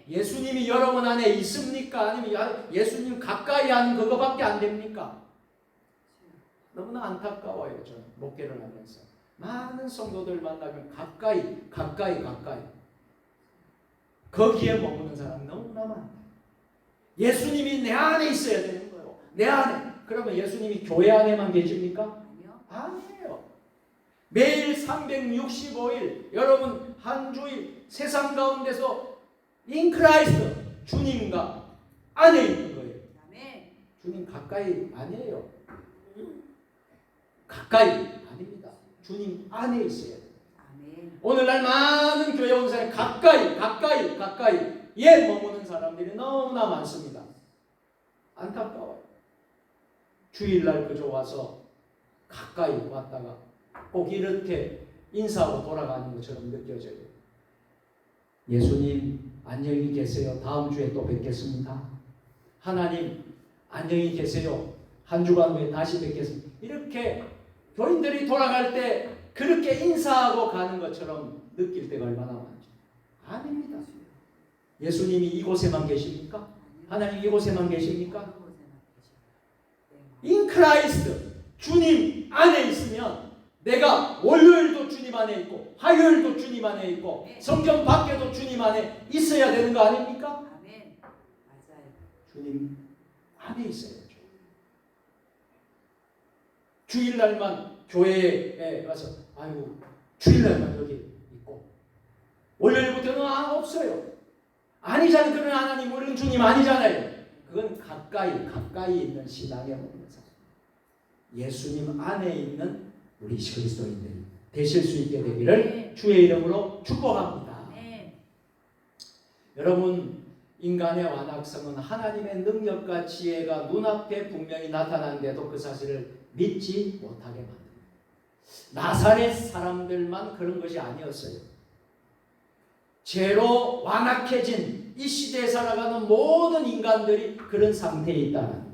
예수님이 여러분 안에 있습니까? 아니면 예수님 가까이 하는 그거밖에 안 됩니까? 너무나 안타까워요. 저는 목회를 하면서 많은 성도들 만나면 가까이 거기에 머무는 사람이 너무나 많아요. 예수님이 내 안에 있어야 되는 거예요. 내 안에. 그러면 예수님이 교회 안에만 계십니까? 아니에요. 매일 365일 여러분 한 주일 세상 가운데서 in Christ 주님과 안에 있는 거예요. 주님 가까이 아니에요. 가까이 아닙니다. 주님 안에 있어야 돼요. 아멘. 오늘날 많은 교회 온 사람이 가까이에 머무는 사람들이 너무나 많습니다. 안타까워요. 주일날 그저 와서 가까이 왔다가 꼭 이렇게 인사하고 돌아가는 것처럼 느껴져요. 예수님 안녕히 계세요. 다음 주에 또 뵙겠습니다. 하나님 안녕히 계세요. 한 주간 후에 다시 뵙겠습니다. 이렇게 교인들이 돌아갈 때 그렇게 인사하고 가는 것처럼 느낄 때가 얼마나 많죠. 아닙니다. 예수님이 이곳에만 계십니까? 하나님 이곳에만 계십니까? In Christ, 주님 안에 있으면 내가 월요일도 주님 안에 있고 화요일도 주님 안에 있고 성경 밖에도 주님 안에 있어야 되는 거 아닙니까? 아멘. 맞아요. 주님 안에 있어야죠. 주일날만 교회에 가서 아이고 주일날만 여기 있고 월요일부터는 없어요. 아니잖아요. 그런 하나님 우리는 주님 아니잖아요. 그건 가까이 있는 신앙의 모습. 예수님 안에 있는 우리 그리스도인들이 되실 수 있게 되기를 주의 이름으로 축복합니다. 여러분 인간의 완악성은 하나님의 능력과 지혜가 눈앞에 분명히 나타나는데도 그 사실을 믿지 못하게 만듭니다. 나사렛 사람들만 그런 것이 아니었어요. 죄로 완악해진 이 시대에 살아가는 모든 인간들이 그런 상태에 있다는.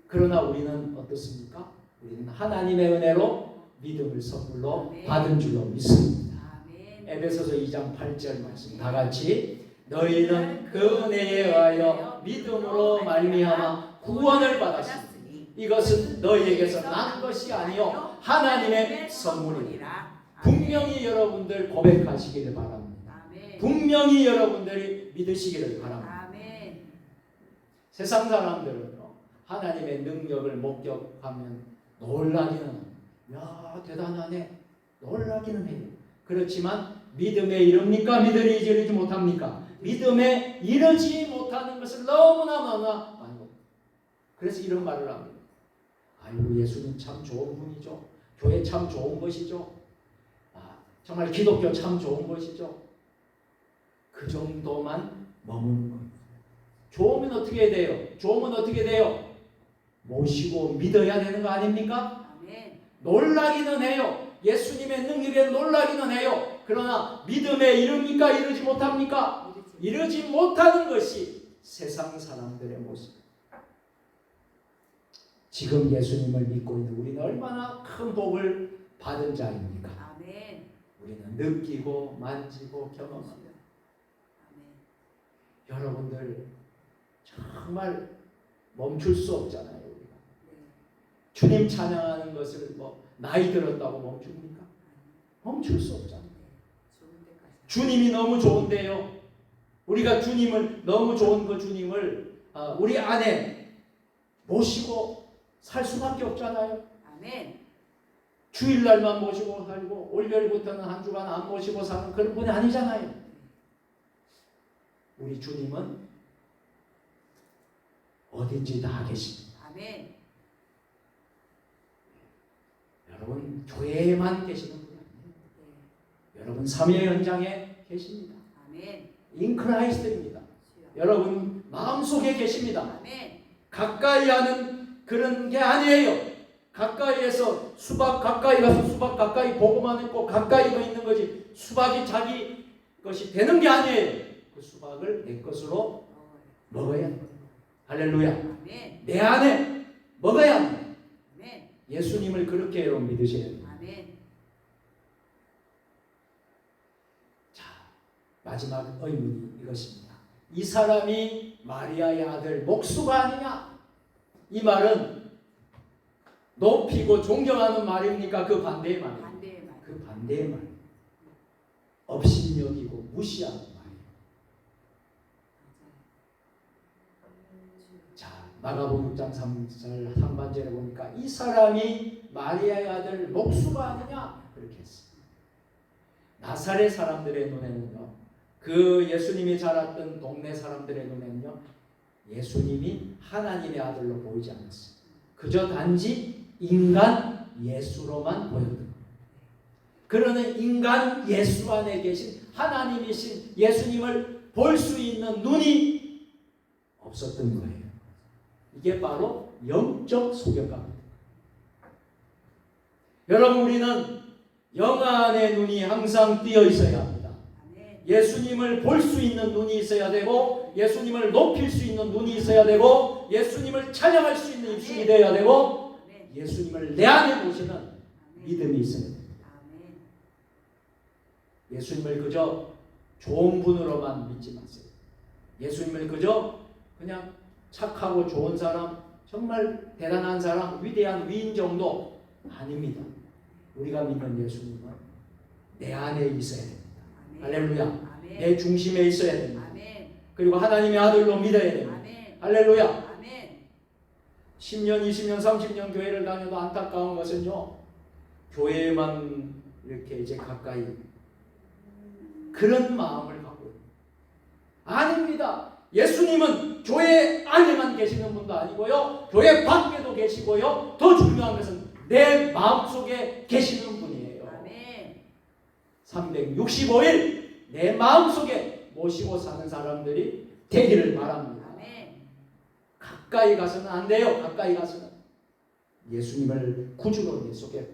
그러나 우리는 어떻습니까? 우리는 하나님의 은혜로 믿음을 선물로 받은 줄로 믿습니다. 에베소서 2장 8절 말씀 다 같이 너희는 그 은혜에 의하여 믿음으로 말미암아 구원을 받았으니 이것은 너희에게서 난 것이 아니요 하나님의 선물이라. 분명히 여러분들 고백하시기를 바랍니다. 분명히 여러분들이 믿으시기를 바랍니다. 세상 사람들은 하나님의 능력을 목격하면 놀라기는 야 대단하네 놀라기는 해요. 그렇지만 믿음에 이릅니까? 믿음에 이르지 못합니까? 믿음에 이르지 못하는 것을 너무나 많이. 그래서 이런 말을 합니다. 아이고 예수님 참 좋은 분이죠. 교회 참 좋은 것이죠. 정말 기독교 참 좋은 것이죠. 그 정도만 머무는 겁니다. 좋으면 어떻게 돼요? 좋으면 어떻게 돼요? 모시고 믿어야 되는 거 아닙니까? 아멘. 놀라기는 해요. 예수님의 능력에 놀라기는 해요. 그러나 믿음에 이릅니까? 이르지 못합니까? 이르지 못하는 것이 세상 사람들의 모습. 지금 예수님을 믿고 있는 우리는 얼마나 큰 복을 받은 자입니까? 아멘. 우리는 느끼고 만지고 경험합니다. 여러분들 정말 멈출 수 없잖아요. 우리가 주님 찬양하는 것을 나이 들었다고 멈춥니까? 멈출 수 없잖아요. 주님이 너무 좋은데요. 우리가 주님을 너무 좋은 그 주님을 우리 안에 모시고 살 수밖에 없잖아요. 아멘. 주일날만 모시고 살고 월요일부터는 한 주간 안 모시고 사는 그런 분이 아니잖아요. 우리 주님은 어딘지 다 계십니다. 아멘. 여러분 교회에만 계시는 분이 아니에요. 여러분 삼위 현장에 계십니다. 아멘. 인크라이스트입니다. 여러분 마음속에 계십니다. 아멘. 가까이 하는 그런 게 아니에요. 가까이에서 수박 가까이 가서 수박 가까이 보고만 있고 가까이만 있는 거지 수박이 자기 것이 되는 게 아니에요. 그 수박을 내 것으로 먹어야 합니다. 할렐루야. 아멘. 내 안에 먹어야 합니다. 아멘. 예수님을 그렇게 여러분 믿으셔야 돼요. 아멘. 자, 마지막 의문이 이것입니다. 이 사람이 마리아의 아들 목수가 아니냐? 이 말은 높이고 존경하는 말입니까? 그 반대의 말. 반대의 말. 그 반대의 말. 업신여기고 무시하는 말이에요. 자, 마가복음 6장 3절 상반절에 보니까 이 사람이 마리아의 아들 목수가 아니냐? 그렇게 했어요. 나사렛 사람들의 눈에는요. 그 예수님이 자랐던 동네 사람들의 눈에는요. 예수님이 하나님의 아들로 보이지 않았어요. 그저 단지 인간 예수로만 보였던 거예요. 그러는 인간 예수 안에 계신 하나님이신 예수님을 볼 수 있는 눈이 없었던 거예요. 이게 바로 영적 소경감입니다. 여러분, 우리는 영안의 눈이 항상 띄어 있어야 합니다. 예수님을 볼 수 있는 눈이 있어야 되고, 예수님을 높일 수 있는 눈이 있어야 되고, 예수님을 찬양할 수 있는 입술이 되어야 되고, 예수님을 내 안에 보시는 믿음이 있어야 됩니다. 예수님을 그저 좋은 분으로만 믿지 마세요. 예수님을 그저 그냥 착하고 좋은 사람, 정말 대단한 사람, 위대한 위인 정도 아닙니다. 우리가 믿는 예수님은 내 안에 있어야 됩니다. 할렐루야. 내 중심에 있어야 됩니다. 그리고 하나님의 아들로 믿어야 됩니다. 할렐루야. 10년, 20년, 30년 교회를 다녀도 안타까운 것은요, 교회에만 이렇게 이제 가까이 그런 마음을 갖고 있습니다. 아닙니다. 예수님은 교회 안에만 계시는 분도 아니고요, 교회 밖에도 계시고요, 더 중요한 것은 내 마음속에 계시는 분이에요. 365일 내 마음속에 모시고 사는 사람들이 되기를 바랍니다. 가까이 가서는 안 돼요. 가까이 가서는 예수님을 구주로 내 속에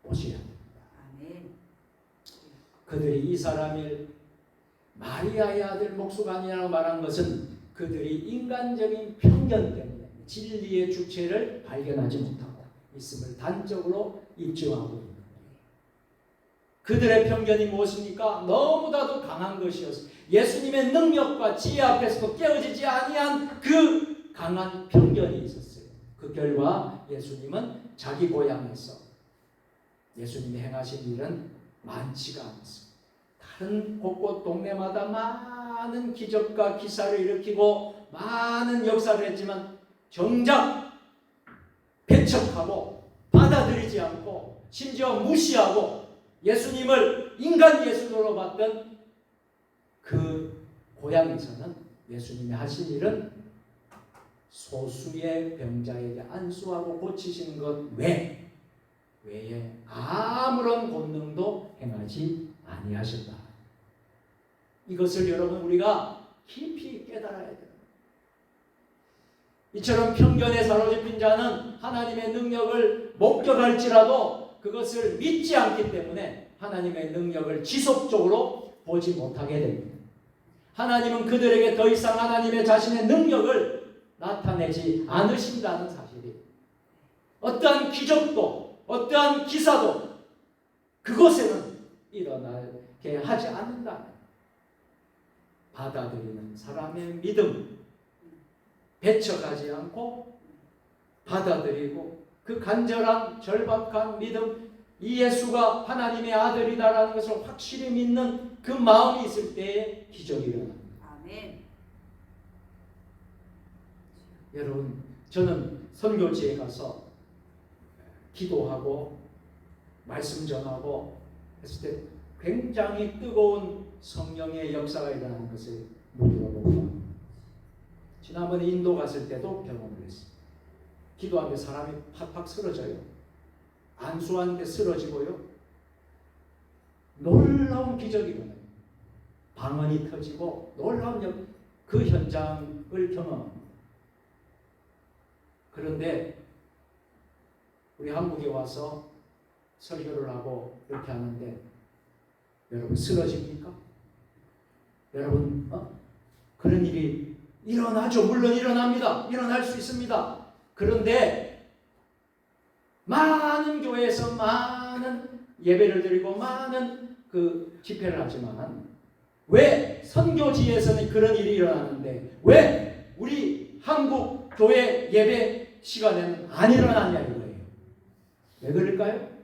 모셔야 됩니다. 그들이 이 사람이 마리아의 아들 목수가 아니라고 말한 것은 그들이 인간적인 편견 때문에 진리의 주체를 발견하지 못하고 있음을 단적으로 입증하고 있는 거예요. 그들의 편견이 무엇입니까? 너무나도 강한 것이었어요. 예수님의 능력과 지혜 앞에서도 깨어지지 아니한 그 강한 편견이 있었어요. 그 결과 예수님은 자기 고향에서 예수님이 행하신 일은 많지가 않았어요. 다른 곳곳 동네마다 많은 기적과 기사를 일으키고 많은 역사를 했지만 정작 배척하고 받아들이지 않고 심지어 무시하고 예수님을 인간 예수로 봤던 그 고향에서는 예수님이 하신 일은 소수의 병자에게 안수하고 고치시는 것 외에 아무런 권능도 행하지 아니하셨다. 이것을 여러분 우리가 깊이 깨달아야 돼요. 이처럼 편견에 사로잡힌 자는 하나님의 능력을 목격할지라도 그것을 믿지 않기 때문에 하나님의 능력을 지속적으로 보지 못하게 됩니다. 하나님은 그들에게 더 이상 하나님의 자신의 능력을 나타내지 않으신다는 사실이, 어떠한 기적도 어떠한 기사도 그곳에는 일어나게 하지 않는다. 받아들이는 사람의 믿음, 배척하지 않고 받아들이고 그 간절한 절박한 믿음, 이 예수가 하나님의 아들이다라는 것을 확실히 믿는 그 마음이 있을 때에 기적이 일어납니다. 아멘. 여러분, 저는 선교지에 가서 기도하고 말씀 전하고 했을 때 굉장히 뜨거운 성령의 역사가 일어나는 것을 목격하고, 지난번에 인도 갔을 때도 경험을 했어요. 기도하는데 사람이 팍팍 쓰러져요. 안수하는데 쓰러지고요. 놀라운 기적이 일어나요. 방언이 터지고 놀라운 그 현장을 경험합니다. 그런데 우리 한국에 와서 설교를 하고 이렇게 하는데 여러분 쓰러집니까? 여러분 그런 일이 일어나죠. 물론 일어납니다. 일어날 수 있습니다. 그런데 많은 교회에서 많은 예배를 드리고 많은 그 집회를 하지만 왜 선교지에서는 그런 일이 일어나는데 왜 우리 한국 교회 예배 시간에는 안 일어나냐 이거예요. 왜 그럴까요?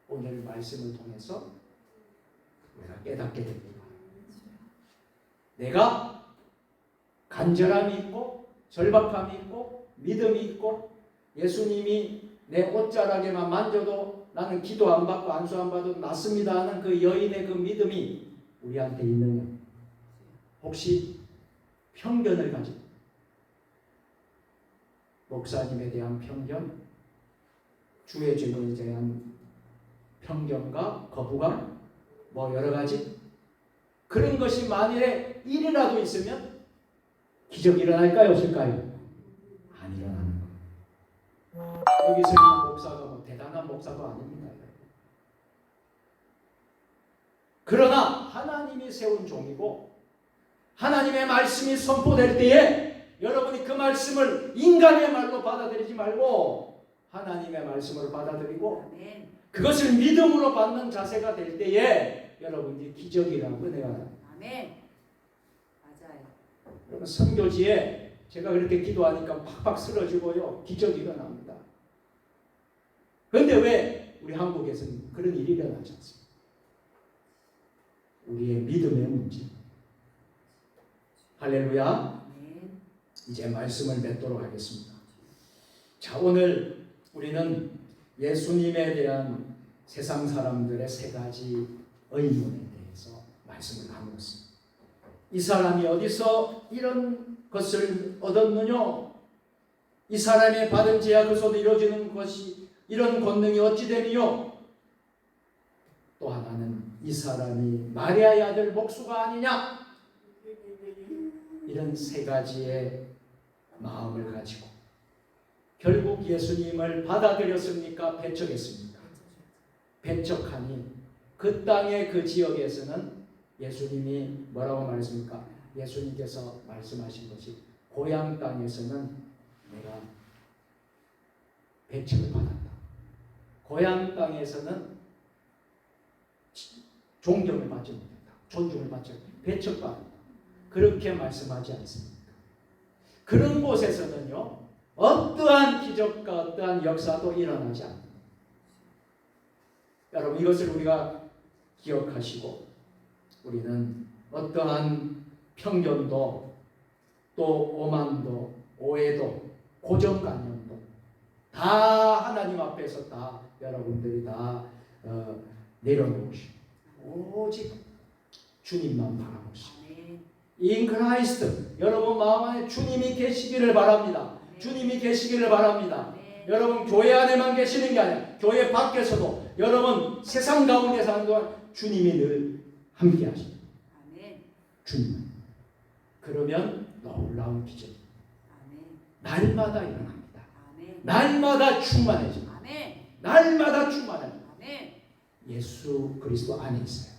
오늘 말씀을 통해서 우리가 깨닫게 됩니다. 내가 간절함이 있고 절박함이 있고 믿음이 있고 예수님이 내 옷자락에만 만져도 나는 기도 안 받고 안수 안 받아도 낫습니다 하는 그 여인의 그 믿음이 우리한테 있느냐? 혹시 편견을 가지고 목사님에 대한 편견, 주의 죄에 대한 편견과 거부감, 뭐 여러 가지 그런 것이 만일에 1이라도 있으면 기적이 일어날까요? 없을까요? 안 일어나는 거예요. 여기서 있는 목사가 뭐 대단한 목사도 아닙니다. 그러나 하나님이 세운 종이고 하나님의 말씀이 선포될 때에 여러분이 그 말씀을 인간의 말로 받아들이지 말고 하나님의 말씀으로 받아들이고 아멘. 그것을 믿음으로 받는 자세가 될 때에 여러분들이 기적이라고 내가 아멘. 맞아요. 여러분 선교지에 제가 그렇게 기도하니까 팍팍 쓰러지고요. 기적이 일어납니다. 그런데 왜 우리 한국에서는 그런 일이 일어나지 않습니까? 우리의 믿음의 문제. 할렐루야. 아멘. 이제 말씀을 맺도록 하겠습니다. 자, 오늘 우리는 예수님에 대한 세상 사람들의 세 가지 의문에 대해서 말씀을 나누었습니다. 이 사람이 어디서 이런 것을 얻었느냐? 이 사람이 받은 죄야 그 손에 이루어지는 것이 이런 권능이 어찌 되며? 또 하나는 이 사람이 마리아의 아들 목수가 아니냐? 이런 세 가지의 마음을 가지고 결국 예수님을 받아들였습니까? 배척했습니까? 배척하니 그 땅의 그 지역에서는 예수님이 뭐라고 말했습니까? 예수님께서 말씀하신 것이 고향 땅에서는 내가 배척을 받았다. 고향 땅에서는 존경을 받지 못했다. 존중을 받지 못했다. 배척받았다. 그렇게 말씀하지 않습니까? 그런 곳에서는요, 어떠한 기적과 어떠한 역사도 일어나지 않습니다. 여러분 이것을 우리가 기억하시고 우리는 어떠한 편견도 또 오만도 오해도 고정관념도 다 하나님 앞에서 다 여러분들이 다 내려놓으시고 오직 주님만 바라보시고 In Christ 여러분 마음 안에 주님이 계시기를 바랍니다. 주님이 계시기를 바랍니다. 여러분 교회 안에만 계시는 게 아니라 교회 밖에서도 여러분 세상 가운데 사는 동안 주님이 늘 함께 하십니다. 주님. 그러면 놀라운 기적이 날마다 일어납니다. 날마다 충만해집니다. 날마다 충만합니다. 예수 그리스도 안에 있어요.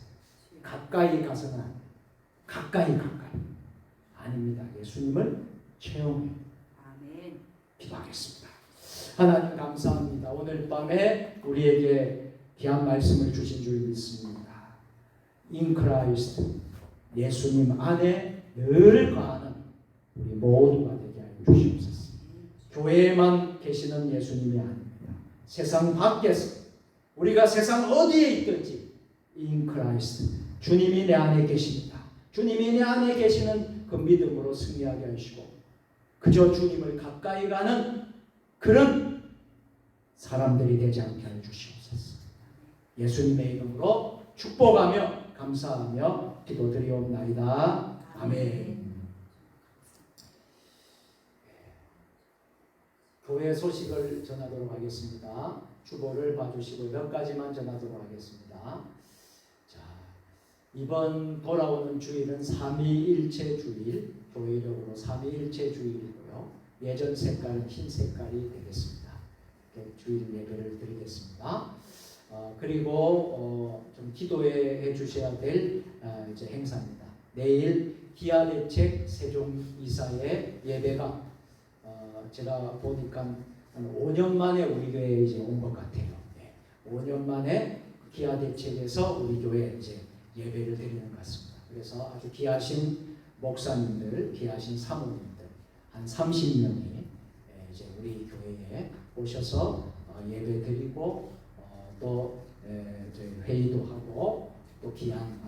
가까이 가서는 아닙니다. 가까이 아닙니다. 예수님을 체험해 기도하겠습니다. 하나님 감사합니다. 오늘 밤에 우리에게 귀한 말씀을 주신 줄 믿습니다. In Christ 예수님 안에 늘 거하는 우리 모두가 되게 하여 주시옵소서. 교회에만 계시는 예수님이 아닙니다. 세상 밖에서 우리가 세상 어디에 있든지 In Christ 주님이 내 안에 계십니다. 주님이 내 안에 계시는 그 믿음으로 승리하게 하시고 그저 주님을 가까이 가는 그런 사람들이 되지 않게 하여 주시옵소서. 예수님의 이름으로 축복하며 감사하며 기도드리옵나이다. 아멘. 교회 소식을 전하도록 하겠습니다. 주보를 봐주시고 몇 가지만 전하도록 하겠습니다. 자, 이번 돌아오는 주일은 삼위일체 주일, 교회적으로 삼위일체 주일이고요. 예전 색깔은 흰 색깔이 되겠습니다. 주일 예배를 드리겠습니다. 그리고 좀 기도해 주셔야 될 이제 행사입니다. 내일 기아대책 세종이사의 예배가 제가 보니까 한 5년 만에 우리 교회에 이제 온 것 같아요. 네. 5년 만에 기아대책에서 우리 교회에 이제 예배를 드리는 것 같습니다. 그래서 아주 귀하신 목사님들, 귀하신 사모님들 한 30명이 이제 우리 교회에 오셔서 예배 드리고 또 회의도 하고 또 귀한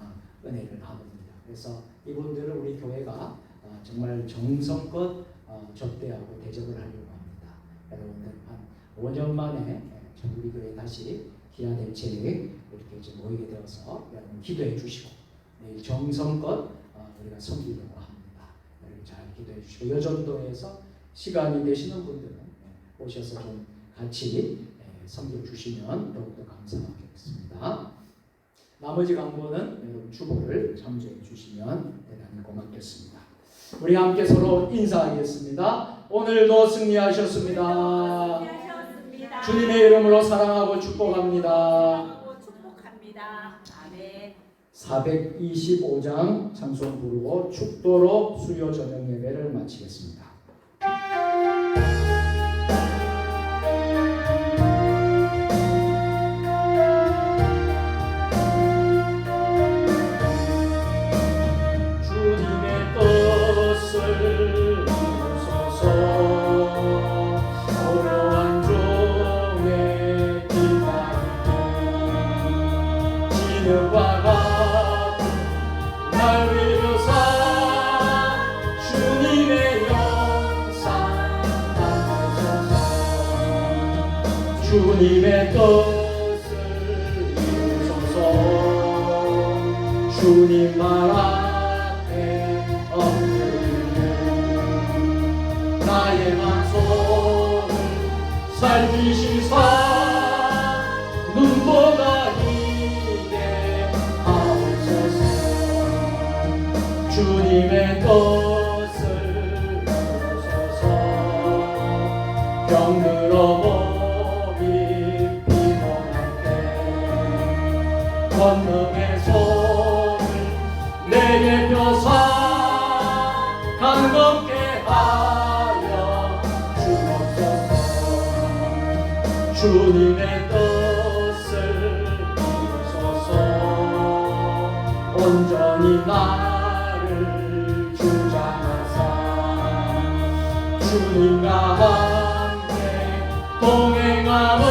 은혜를 나눕니다. 그래서 이분들을 우리 교회가 정말 정성껏 접대하고 대접을 하려고 합니다. 여러분들 한 5년 만에 우리 교회 다시 기아대책에 이렇게 이제 모이게 되어서 여러분 기도해 주시고 내일 정성껏 우리가 섬기려고 합니다. 여러분 잘 기도해 주시고 여전도에서 시간이 되시는 분들은 오셔서 좀 같이 섬겨주시면 더욱더 감사하겠습니다. 나머지 강보는 여러분 주보를 참조해 주시면 대단히 고맙겠습니다. 우리 함께 서로 인사하겠습니다. 오늘도 승리하셨습니다. 수고하셨습니다. 주님의 이름으로 사랑하고 축복합니다. 축복합니다. 아멘. 425장 찬송 부르고 축도로 수요 저녁 예배를 마치겠습니다. 주님의 뜻을 이루소서 고요한 종의 기다림을 진흙과 같은 날 위로사 주님의 영상 담으소서 주님의 뜻을 이루소서 주님 말 앞에 엎드리는 나의 만손을 살피시사 눈보다 이게 하옵소서 주님의 뜻을 이루소서 병들어 몸이 피곤할 때 권능의 손을 내게 펴사 강건케 하여 주옵소서 주님의 뜻을 이루소서 온전히 나를 주장하사 주님과 함께 동행함을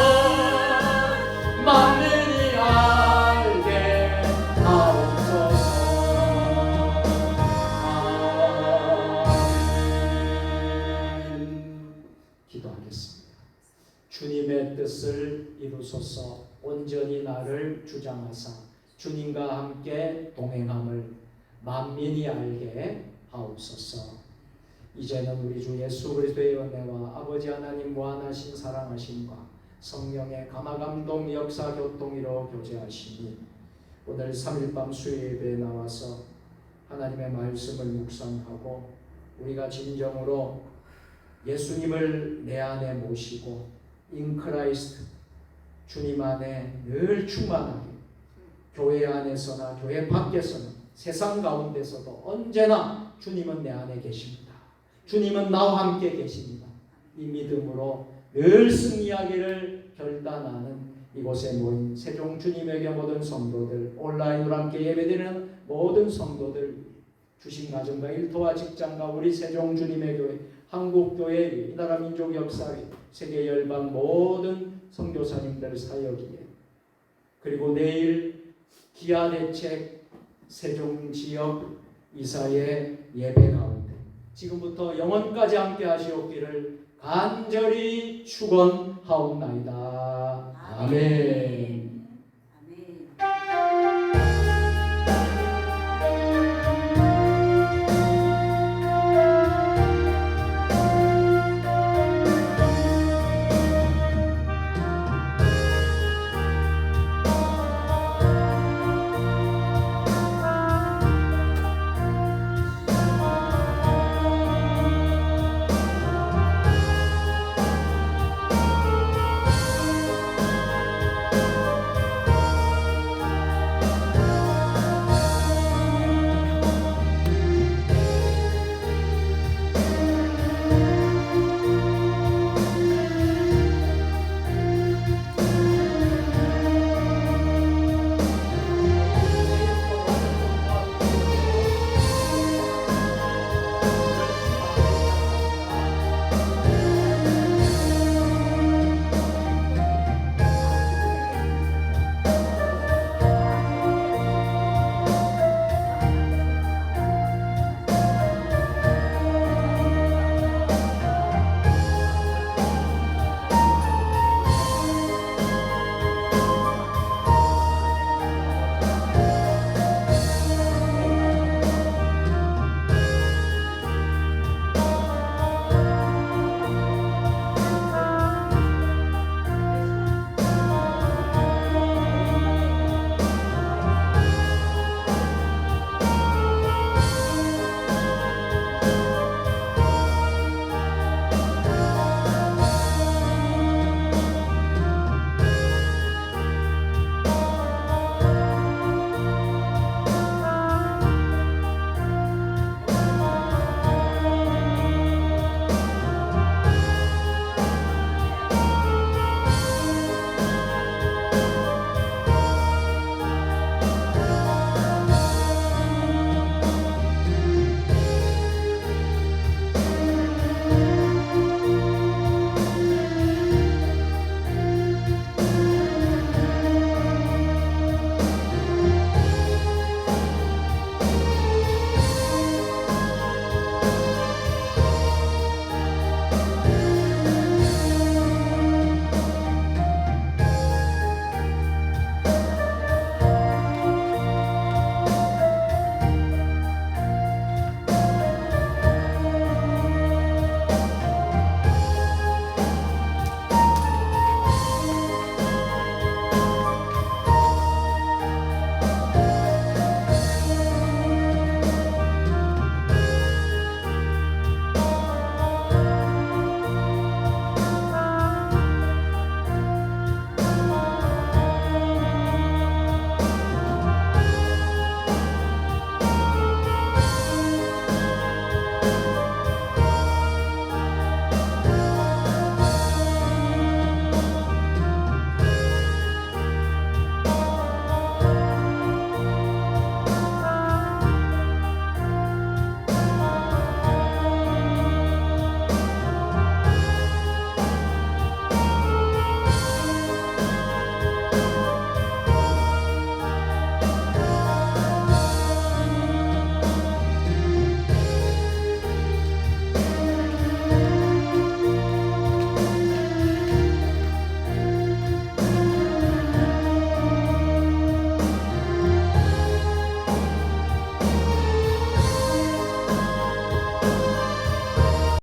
만민이 알게 하옵소서. 아멘. 기도하겠습니다. 주님의 뜻을 이루소서 온전히 나를 주장하사 주님과 함께 동행함을 만민이 알게 하옵소서. 이제는 우리 주 예수 그리스도의 은혜와 아버지 하나님 무한하신 사랑하심과 성령의 감화감동 역사 교통이로 교제하시니 오늘 3일밤 수요예배에 나와서 하나님의 말씀을 묵상하고 우리가 진정으로 예수님을 내 안에 모시고 인크라이스트 주님 안에 늘 충만하게 교회 안에서나 교회 밖에서나 세상 가운데서도 언제나 주님은 내 안에 계십니다. 주님은 나와 함께 계십니다. 이 믿음으로 늘 승리하기를 결단하는 이곳에 모인 세종 주님에게 모든 성도들 온라인으로 함께 예배드리는 모든 성도들 주신 가정과 일터와 직장과 우리 세종 주님의 교회 한국교회 위, 이 나라 민족 역사위, 세계 열방 모든 선교사님들 사역위에 그리고 내일 기아 대책 세종 지역 이사의 예배 가운데 지금부터 영원까지 함께 하시옵기를 간절히 축원하옵나이다. 아멘.